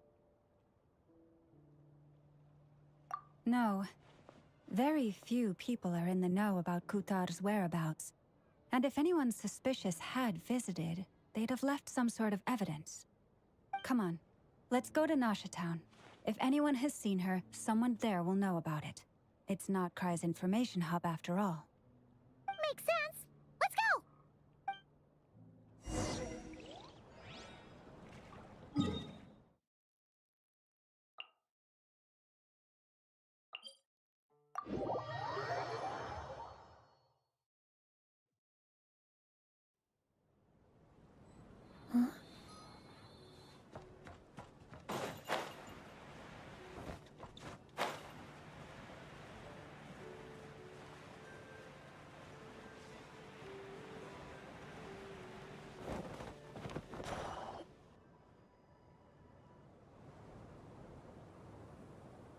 No. Very few people are in the know about Kutar's whereabouts. And if anyone suspicious had visited, they'd have left some sort of evidence. Come on, let's go to Nasha Town. If anyone has seen her, someone there will know about it. It's not Krai's information hub after all. Makes sense. Let's go!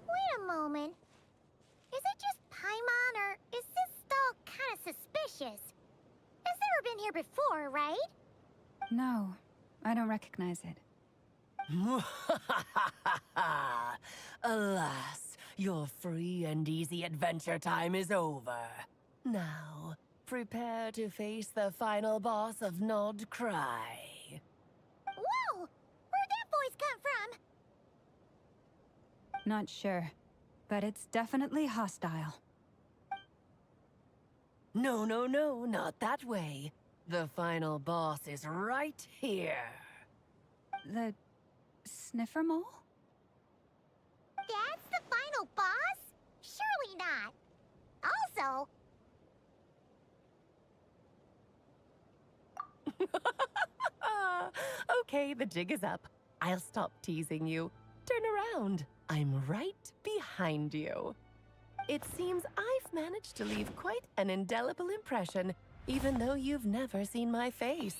Wait a moment. Is it just Paimon, or is this stall kind of suspicious? It's never been here before, right? No, I don't recognize it. Alas, your free and easy adventure time is over. Now, prepare to face the final boss of Nod Krai. Whoa! Where'd that voice come from? Not sure, but it's definitely hostile. No, no, no, not that way. The final boss is right here. The sniffer mole? That's the final boss? Surely not. Also... Okay, the jig is up. I'll stop teasing you. Turn around. I'm right behind you. It seems I've managed to leave quite an indelible impression, even though you've never seen my face.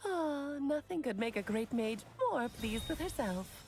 Ah, nothing could make a great mage more pleased with herself.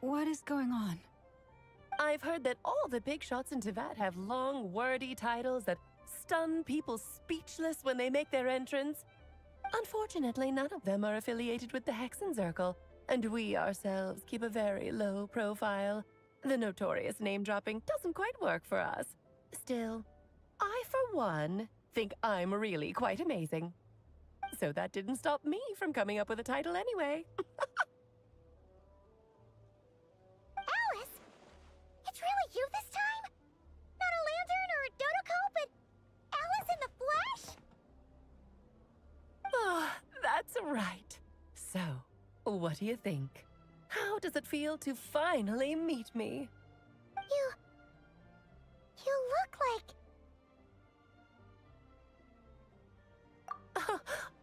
What is going on? I've heard that all the big shots in Tevat have long, wordy titles that stun people speechless when they make their entrance. Unfortunately, none of them are affiliated with the Hexen Circle, and we ourselves keep a very low profile. The notorious name-dropping doesn't quite work for us. Still, I, for one, think I'm really quite amazing. So that didn't stop me from coming up with a title anyway. Alice? It's really you this time? Not a lantern or a Dodoko, but Alice in the flesh? Ah, that's right. So, what do you think? How does it feel to finally meet me? You look like...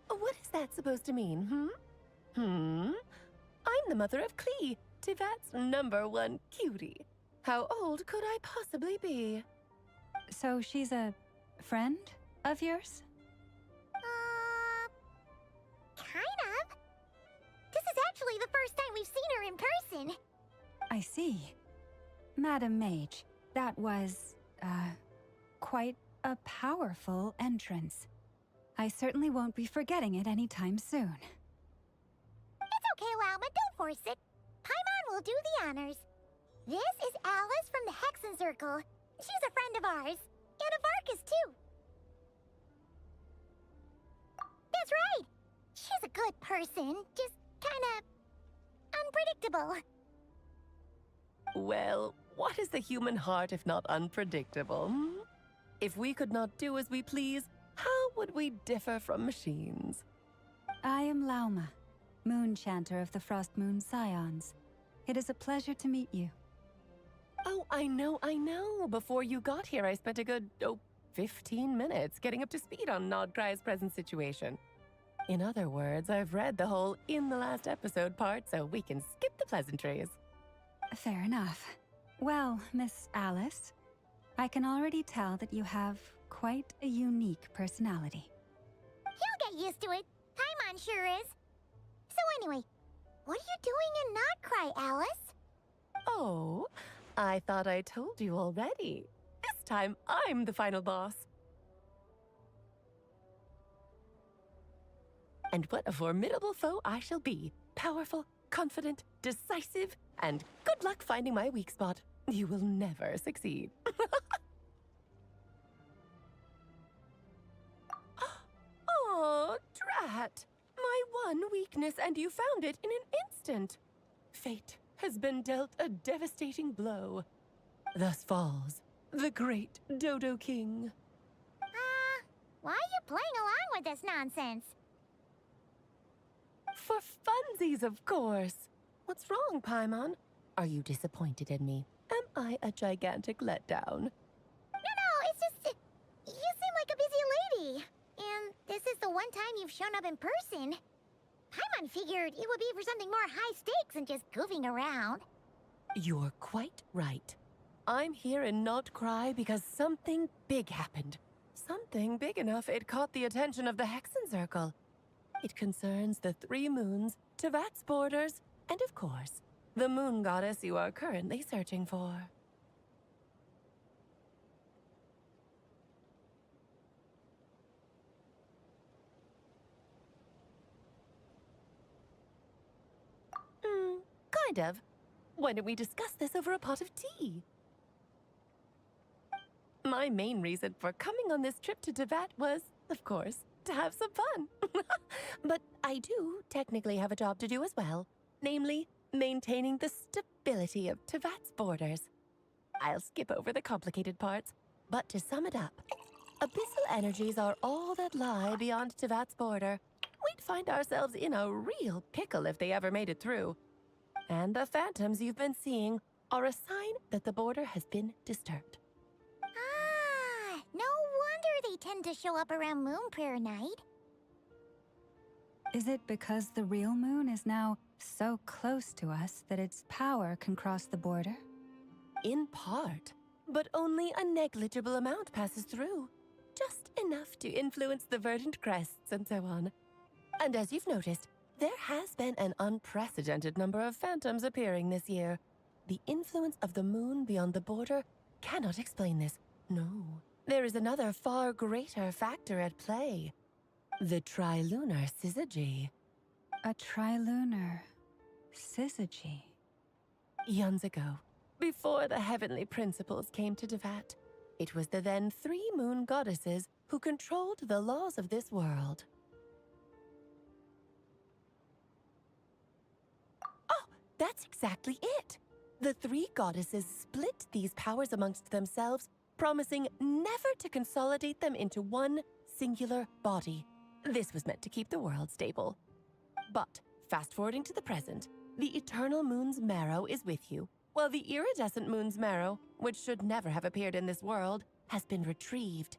What is that supposed to mean, I'm the mother of Klee, Tivat's #1 cutie. How old could I possibly be? So she's a friend of yours? Kind of. This is actually the first time we've seen her in person. I see. Madam Mage, that was, quite a powerful entrance. I certainly won't be forgetting it anytime soon. It's okay, Lauma, don't force it. Paimon will do the honors. This is Alice from the Hexen Circle. She's a friend of ours. And of Arcus, too. That's right. She's a good person, just kinda unpredictable. Well, what is the human heart if not unpredictable? If we could not do as we please, how would we differ from machines? I am Lauma, Moon Chanter of the Frost Moon Scions. It is a pleasure to meet you. Oh, I know. Before you got here, I spent a good, 15 minutes getting up to speed on Nodkrai's present situation. In other words, I've read the whole "in the last episode" part, so we can skip the pleasantries. Fair enough. Well, Miss Alice, I can already tell that you have quite a unique personality. He'll get used to it. Paimon sure is. So anyway, what are you doing in Nodkrai, Alice? Oh, I thought I told you already. This time, I'm the final boss. And what a formidable foe I shall be. Powerful, confident, decisive, and good luck finding my weak spot. You will never succeed. Oh, drat! My one weakness, and you found it in an instant. Fate has been dealt a devastating blow. Thus falls the great Dodo King. Why are you playing along with this nonsense? For funsies, of course. What's wrong, Paimon? Are you disappointed in me? Am I a gigantic letdown? No, it's just... you seem like a busy lady. And this is the one time you've shown up in person. Paimon figured it would be for something more high stakes than just goofing around. You're quite right. I'm here in Krai because something big happened. Something big enough it caught the attention of the Hexen Circle. It concerns the 3 moons, Tivat's borders, and of course, the moon goddess you are currently searching for. Kind of. Why don't we discuss this over a pot of tea? My main reason for coming on this trip to Tivat was, of course, to have some fun. But I do technically have a job to do as well, namely, maintaining the stability of Tivat's borders. I'll skip over the complicated parts, but to sum it up, abyssal energies are all that lie beyond Tivat's border. We'd find ourselves in a real pickle if they ever made it through. And the phantoms you've been seeing are a sign that the border has been disturbed. No wonder they tend to show up around Moon Prayer Night. Is it because the real moon is now so close to us that its power can cross the border? In part, but only a negligible amount passes through. Just enough to influence the verdant crests and so on. And as you've noticed, there has been an unprecedented number of phantoms appearing this year. The influence of the moon beyond the border cannot explain this. No. There is another far greater factor at play. The trilunar syzygy. A trilunar syzygy? Eons ago, before the heavenly principles came to Tivat, it was the then 3 moon goddesses who controlled the laws of this world. Oh, that's exactly it! The 3 goddesses split these powers amongst themselves, promising never to consolidate them into one singular body. This was meant to keep the world stable. But, fast-forwarding to the present, the eternal moon's marrow is with you, while the iridescent moon's marrow, which should never have appeared in this world, has been retrieved.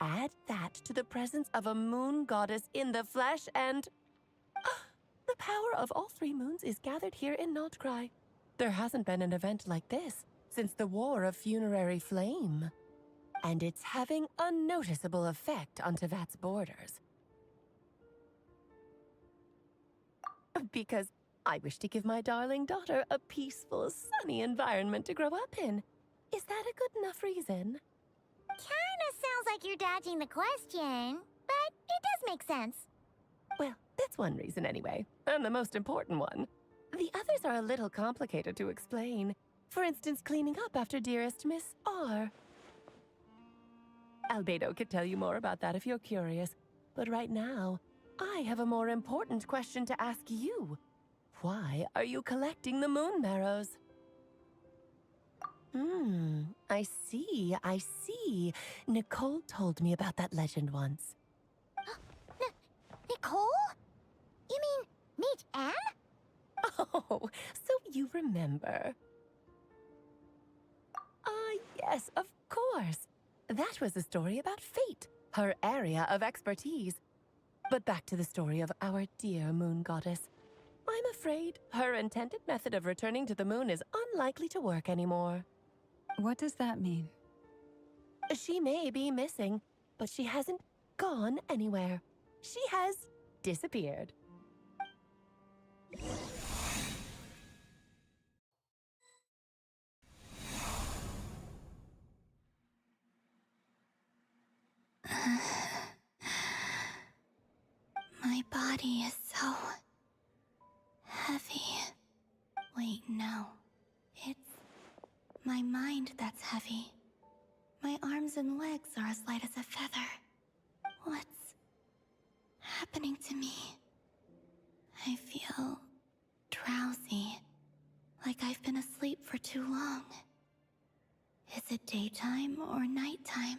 Add that to the presence of a moon goddess in the flesh and... the power of all 3 moons is gathered here in Krai. There hasn't been an event like this since the War of Funerary Flame. And it's having a noticeable effect on Tevat's borders. Because I wish to give my darling daughter a peaceful, sunny environment to grow up in. Is that a good enough reason? Kinda sounds like you're dodging the question, but it does make sense. Well, that's one reason anyway, and the most important one. The others are a little complicated to explain. For instance, cleaning up after dearest Miss R. Albedo could tell you more about that if you're curious, but right now, I have a more important question to ask you. Why are you collecting the moon marrows? I see. Nicole told me about that legend once. Nicole? You mean meet Anne? Oh, so you remember. Yes, of course. That was a story about fate, her area of expertise. But back to the story of our dear moon goddess. I'm afraid her intended method of returning to the moon is unlikely to work anymore. What does that mean? She may be missing, but she hasn't gone anywhere. She has disappeared. My body is so heavy. Wait, no. It's my mind that's heavy. My arms and legs are as light as a feather. What's happening to me? I feel drowsy, like I've been asleep for too long. Is it daytime or nighttime?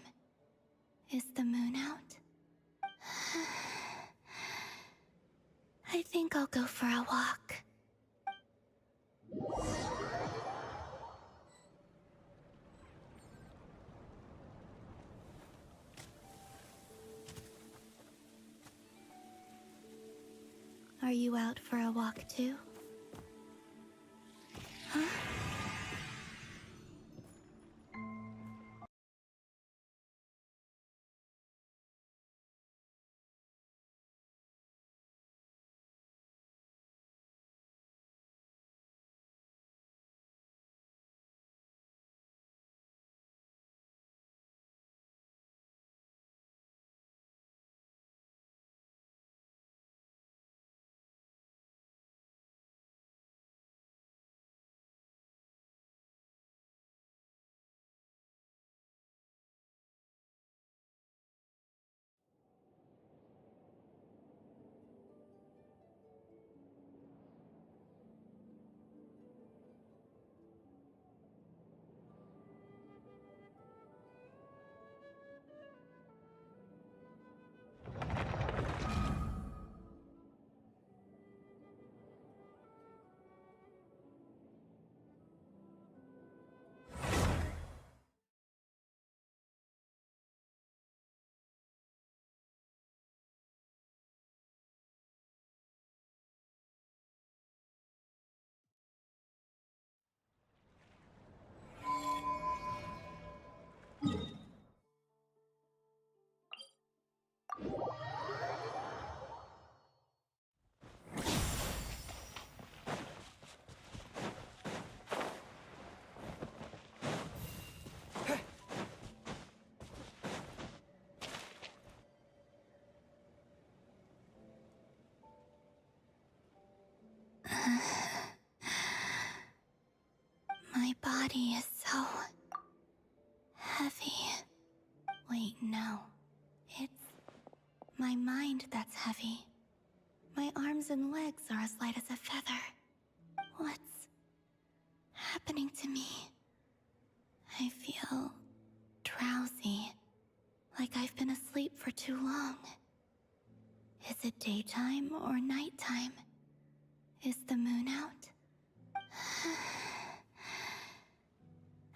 Is the moon out? I think I'll go for a walk. Are you out for a walk too? Huh? My body is so heavy. Wait, no. It's my mind that's heavy. My arms and legs are as light as a feather. What's happening to me? I feel drowsy, like I've been asleep for too long. Is it daytime or nighttime? Is the moon out?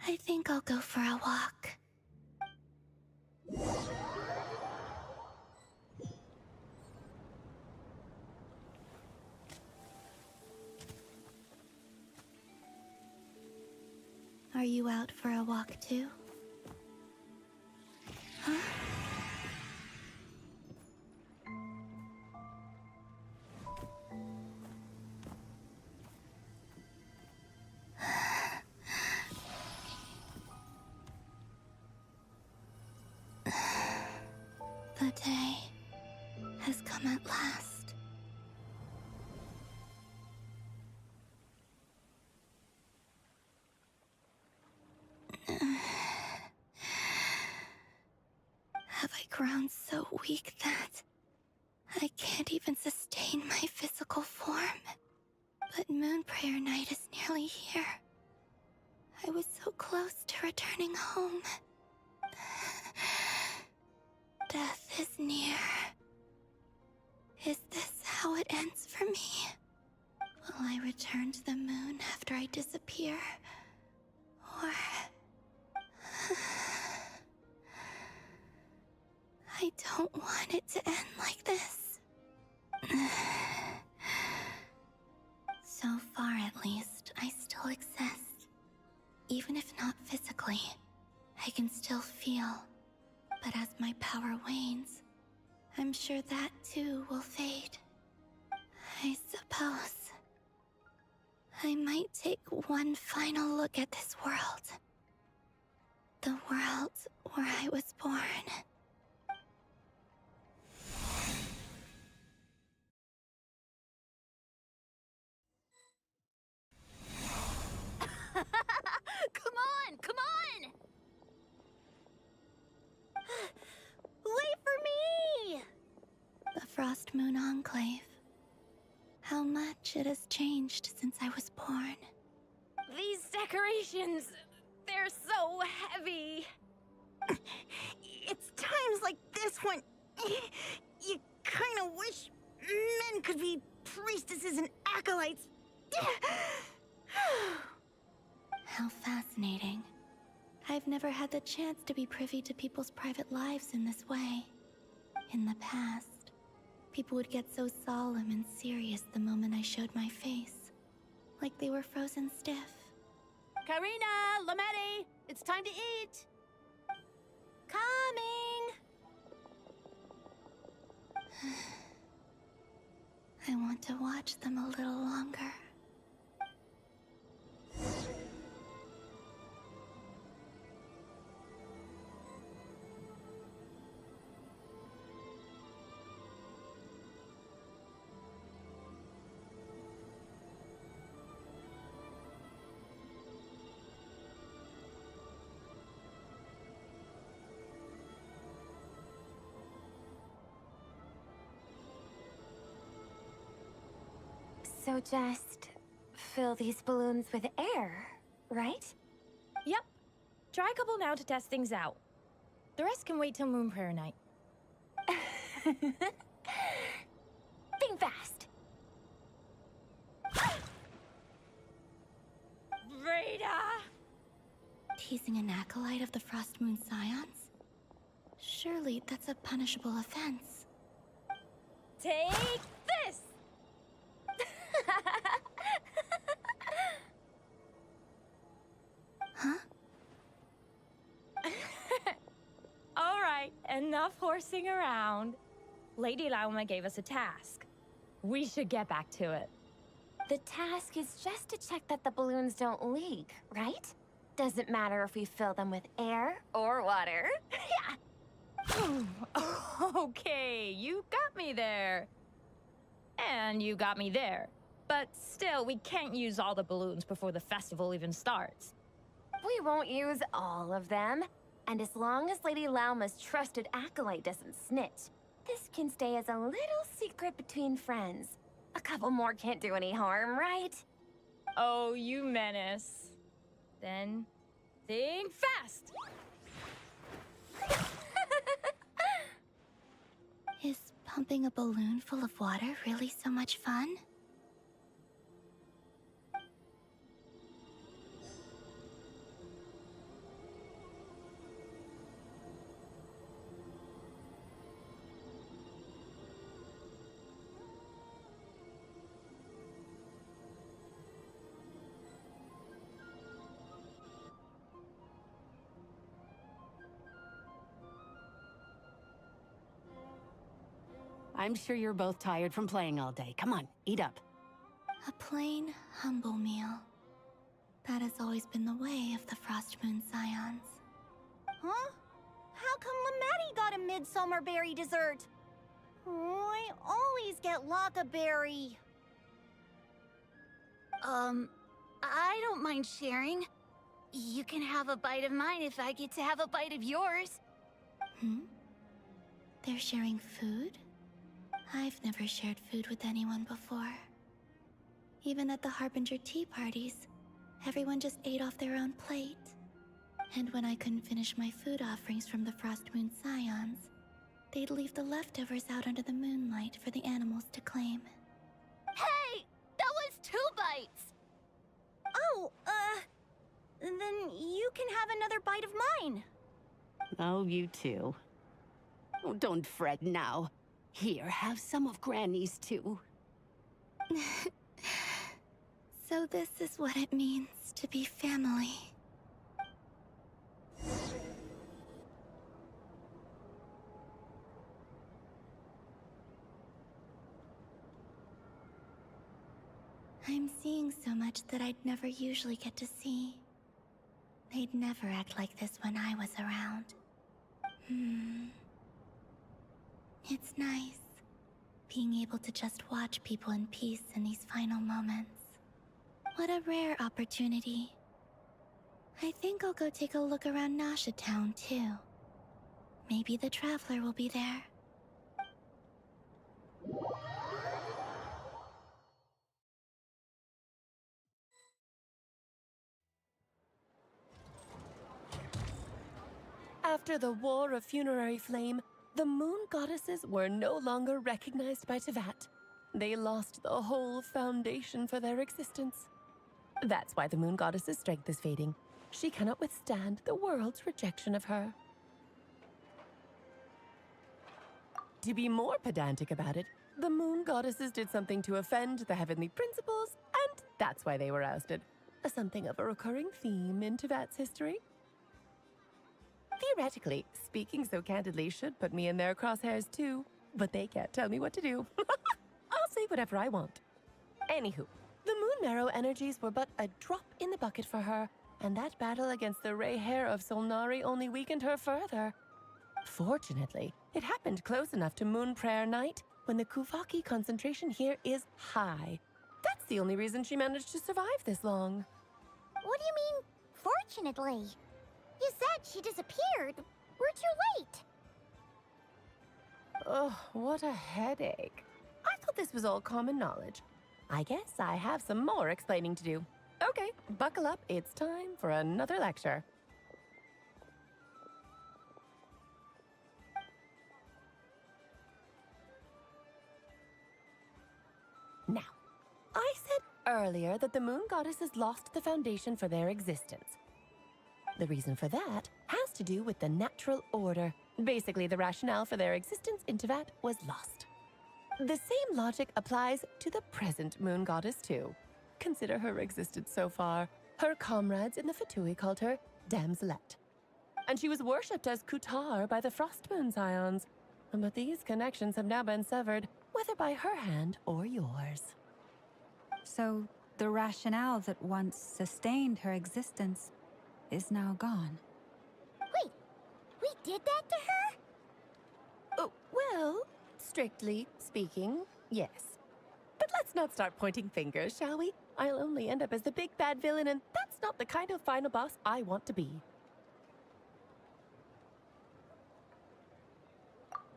I think I'll go for a walk. you out for a walk too? Huh? The day has come at last. Have I grown so weak that I can't even sustain my physical form? But Moon Prayer Night is nearly here. I was so close to returning home. Death is near. Is this how it ends for me? Will I return to the moon after I disappear? Or... I don't want it to end like this. So far, at least, I still exist. Even if not physically, I can still feel. But as my power wanes, I'm sure that too will fade. I suppose I might take one final look at this world. The world where I was born. Come on! Come on! Wait for me! The Frost Moon Enclave. How much it has changed since I was born. These decorations, they're so heavy. It's times like this when you kind of wish men could be priestesses and acolytes. How fascinating. I've never had the chance to be privy to people's private lives in this way. In the past, people would get so solemn and serious the moment I showed my face. Like they were frozen stiff. Karina, Lametti, it's time to eat. Coming! I want to watch them a little longer. So just fill these balloons with air, right? Yep. Try a couple now to test things out. The rest can wait till Moon Prayer Night. Think fast. Rita! Teasing an acolyte of the Frost Moon Scions? Surely that's a punishable offense. Take this! Huh? All right, enough horsing around. Lady Lauma gave us a task. We should get back to it. The task is just to check that the balloons don't leak, right? Doesn't matter if we fill them with air or water. Yeah. Okay, you got me there. And you got me there. But still, we can't use all the balloons before the festival even starts. We won't use all of them. And as long as Lady Lauma's trusted acolyte doesn't snitch, this can stay as a little secret between friends. A couple more can't do any harm, right? Oh, you menace. Then, think fast! Is pumping a balloon full of water really so much fun? I'm sure you're both tired from playing all day. Come on, eat up. A plain, humble meal. That has always been the way of the Frost Moon Scions. Huh? How come Lametti got a midsummer berry dessert? Oh, I always get Lockaberry. I don't mind sharing. You can have a bite of mine if I get to have a bite of yours. Hmm? They're sharing food? I've never shared food with anyone before. Even at the Harbinger tea parties, everyone just ate off their own plate. And when I couldn't finish my food offerings from the Frost Moon Scions, they'd leave the leftovers out under the moonlight for the animals to claim. Hey! That was 2 bites! Oh, then you can have another bite of mine. Oh, you too. Oh, don't fret now. Here, have some of Granny's too. So this is what it means to be family. I'm seeing so much that I'd never usually get to see. They'd never act like this when I was around. It's nice, being able to just watch people in peace in these final moments. What a rare opportunity. I think I'll go take a look around Nasha Town, too. Maybe the Traveler will be there. After the War of Funerary Flame, the Moon Goddesses were no longer recognized by Teyvat. They lost the whole foundation for their existence. That's why the Moon Goddess's strength is fading. She cannot withstand the world's rejection of her. To be more pedantic about it, the Moon Goddesses did something to offend the heavenly principles, and that's why they were ousted. Something of a recurring theme in Teyvat's history. Theoretically, speaking so candidly should put me in their crosshairs too, but they can't tell me what to do. I'll say whatever I want. Anywho, the Moon Marrow energies were but a drop in the bucket for her, and that battle against the Ray Hair of Solnari only weakened her further. Fortunately, it happened close enough to Moon Prayer Night when the Kuvaki concentration here is high. That's the only reason she managed to survive this long. What do you mean, fortunately? You said she disappeared. We're too late. Ugh, what a headache. I thought this was all common knowledge. I guess I have some more explaining to do. Okay, buckle up. It's time for another lecture. Now, I said earlier that the Moon Goddesses lost the foundation for their existence. The reason for that has to do with the natural order. Basically, the rationale for their existence in Teyvat was lost. The same logic applies to the present Moon Goddess too. Consider her existence so far. Her comrades in the Fatui called her Damselette. And she was worshipped as Kutar by the Frost Moon Scions. But these connections have now been severed, whether by her hand or yours. So, the rationale that once sustained her existence is now gone. Wait, we did that to her? Oh, well, strictly speaking, yes. But let's not start pointing fingers, shall we? I'll only end up as the big bad villain, and that's not the kind of final boss I want to be.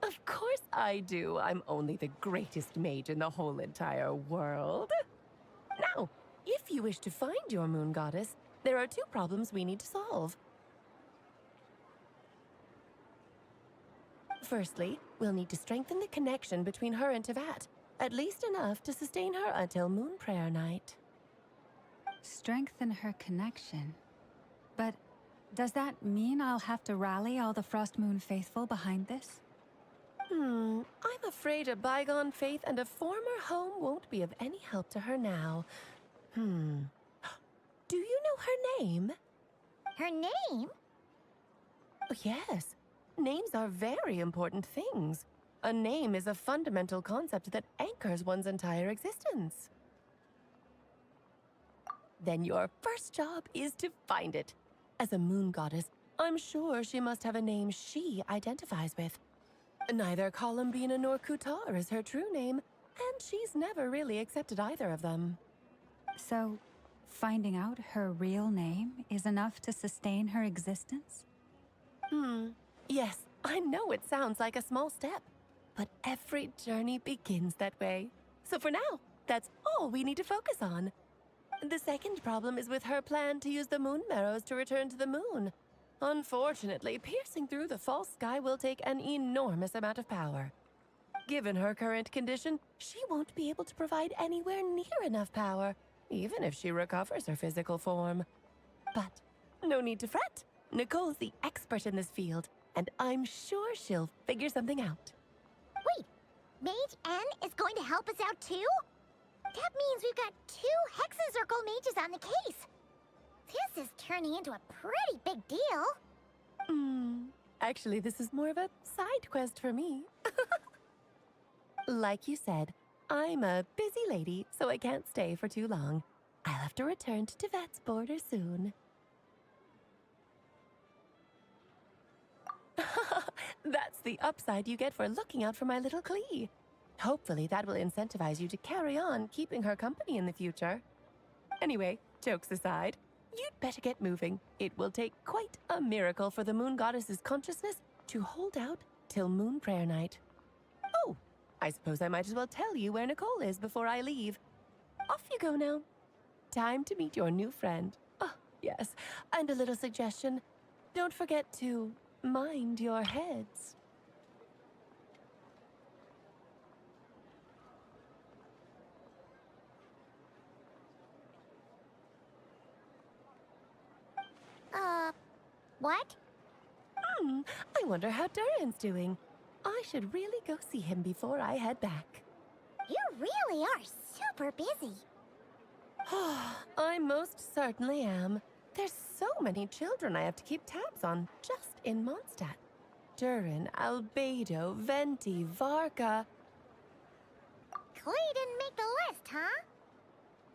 Of course I do. I'm only the greatest mage in the whole entire world. Now, if you wish to find your Moon Goddess, there are 2 problems we need to solve. Firstly, we'll need to strengthen the connection between her and Teyvat, at least enough to sustain her until Moon Prayer Night. Strengthen her connection. But does that mean I'll have to rally all the Frost Moon faithful behind this? I'm afraid a bygone faith and a former home won't be of any help to her now. Do you know her name? Her name? Oh, yes. Names are very important things. A name is a fundamental concept that anchors one's entire existence. Then your first job is to find it. As a moon goddess, I'm sure she must have a name she identifies with. Neither Columbina nor Kutar is her true name, and she's never really accepted either of them. So, finding out her real name is enough to sustain her existence? Yes, I know it sounds like a small step, but every journey begins that way. So for now, that's all we need to focus on. The second problem is with her plan to use the moon marrows to return to the moon. Unfortunately, piercing through the false sky will take an enormous amount of power. Given her current condition, she won't be able to provide anywhere near enough power, even if she recovers her physical form. But no need to fret. Nicole's the expert in this field, and I'm sure she'll figure something out. Wait, Mage N is going to help us out too? That means we've got 2 Hexacircle mages on the case. This is turning into a pretty big deal. Actually, this is more of a side quest for me. Like you said, I'm a busy lady, so I can't stay for too long. I'll have to return to Tevat's border soon. That's the upside you get for looking out for my little Klee. Hopefully that will incentivize you to carry on keeping her company in the future. Anyway, jokes aside, you'd better get moving. It will take quite a miracle for the moon goddess's consciousness to hold out till moon prayer night. Oh, I suppose I might as well tell you where Nicole is before I leave. Off you go now. Time to meet your new friend. Oh, yes, and a little suggestion. Don't forget to mind your heads. What? I wonder how Durin's doing. I should really go see him before I head back. You really are super busy. I most certainly am. There's so many children I have to keep tabs on just in Mondstadt. Durin, Albedo, Venti, Varka. Klee didn't make the list, huh?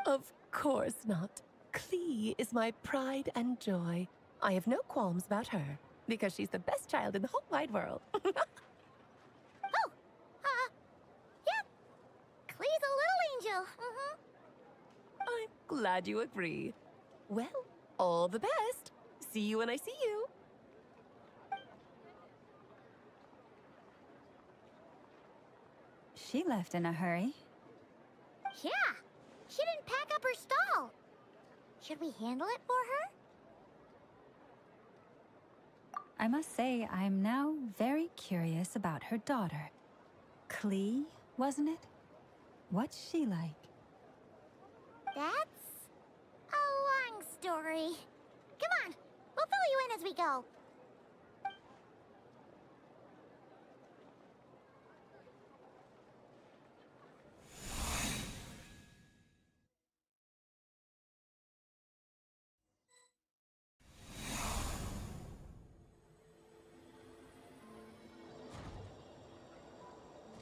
Of course not. Klee is my pride and joy. I have no qualms about her, because she's the best child in the whole wide world. Yep. Klee's a little angel. I'm glad you agree. Well, all the best. See you when I see you. She left in a hurry. Yeah, she didn't pack up her stall. Should we handle it for her? I must say, I'm now very curious about her daughter. Klee, wasn't it? What's she like? That's a long story. Come on, we'll fill you in as we go.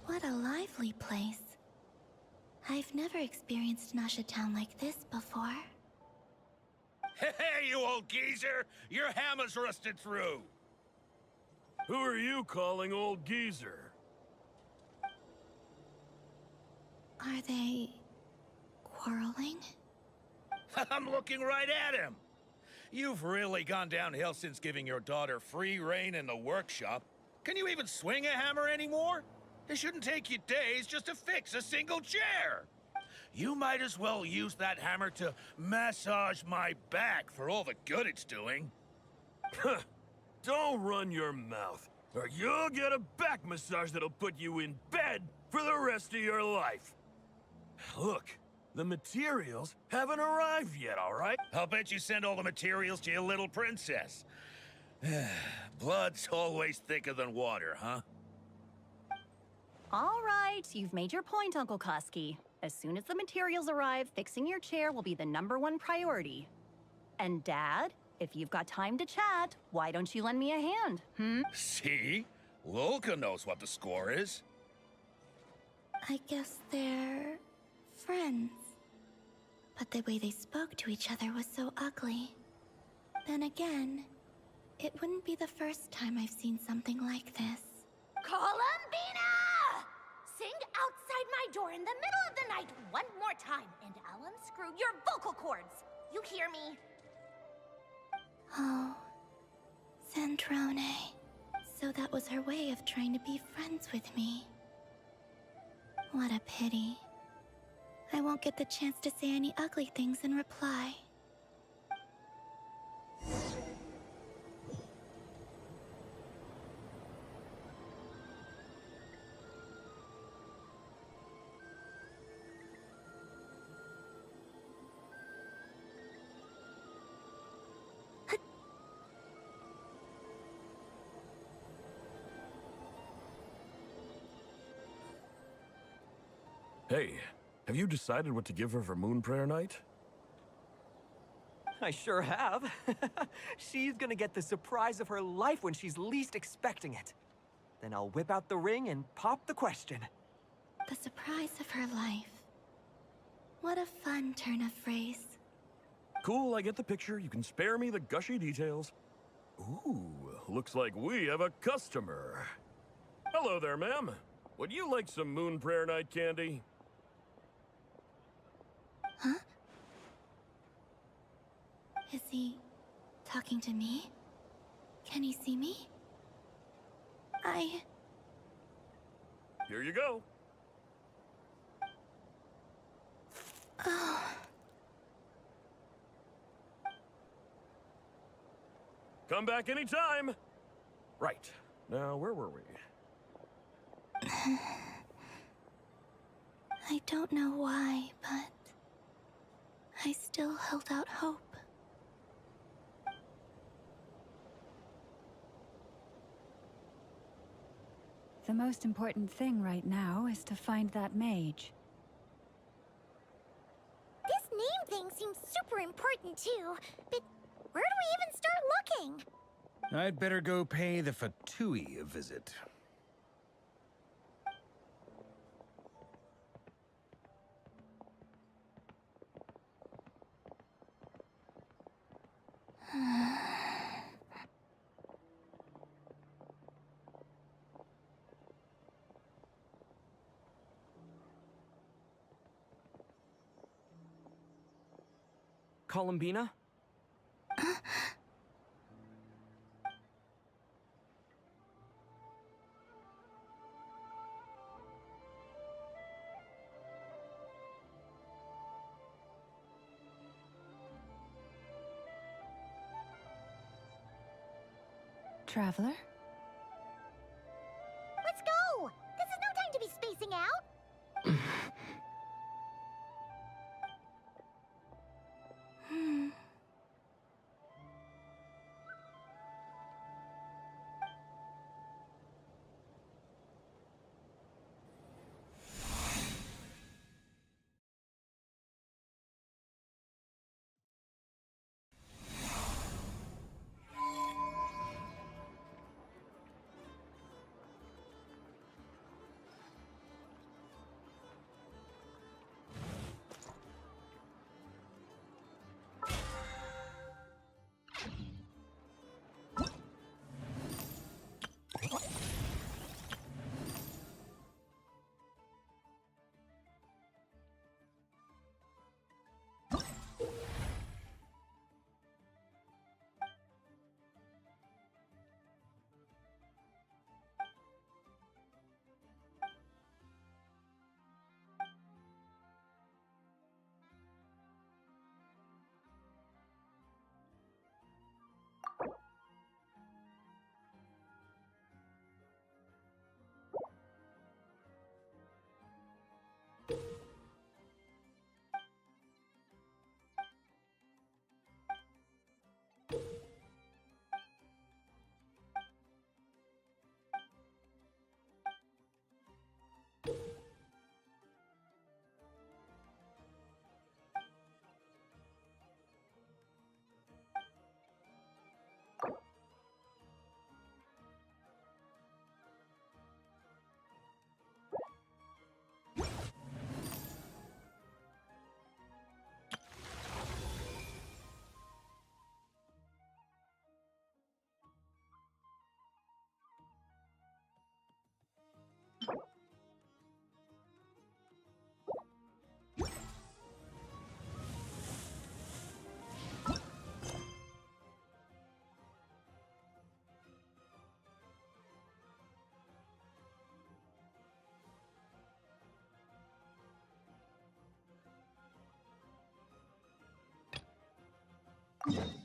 What a lively place. I've never experienced Nasha Town like this before. Hey, you old geezer! Your hammer's rusted through! Who are you calling old geezer? Are they quarreling? I'm looking right at him! You've really gone downhill since giving your daughter free reign in the workshop. Can you even swing a hammer anymore? It shouldn't take you days just to fix a single chair. You might as well use that hammer to massage my back for all the good it's doing. Don't run your mouth, or you'll get a back massage that'll put you in bed for the rest of your life. Look, the materials haven't arrived yet, all right? I'll bet you send all the materials to your little princess. Blood's always thicker than water, huh? All right, you've made your point, Uncle Koski. As soon as the materials arrive, fixing your chair will be the #1 priority. And Dad, if you've got time to chat, why don't you lend me a hand, See? Lolka knows what the score is. I guess they're friends. But the way they spoke to each other was so ugly. Then again, it wouldn't be the first time I've seen something like this. Columbina! Sing outside my door in the middle of the night one more time, and I'll unscrew your vocal cords. You hear me? Oh, Zandrone. So that was her way of trying to be friends with me. What a pity. I won't get the chance to say any ugly things in reply. Hey, have you decided what to give her for Moon Prayer Night? I sure have. She's gonna get the surprise of her life when she's least expecting it. Then I'll whip out the ring and pop the question. The surprise of her life. What a fun turn of phrase. Cool, I get the picture. You can spare me the gushy details. Ooh, looks like we have a customer. Hello there, ma'am. Would you like some Moon Prayer Night candy? Huh? Is he talking to me? Can he see me? Here you go. Oh. Come back anytime. Right. Now, where were we? I don't know why, but I still held out hope. The most important thing right now is to find that mage. This name thing seems super important too, but where do we even start looking? I'd better go pay the Fatui a visit. Columbina? Traveler? Let's go! This is no time to be spacing out! Huh?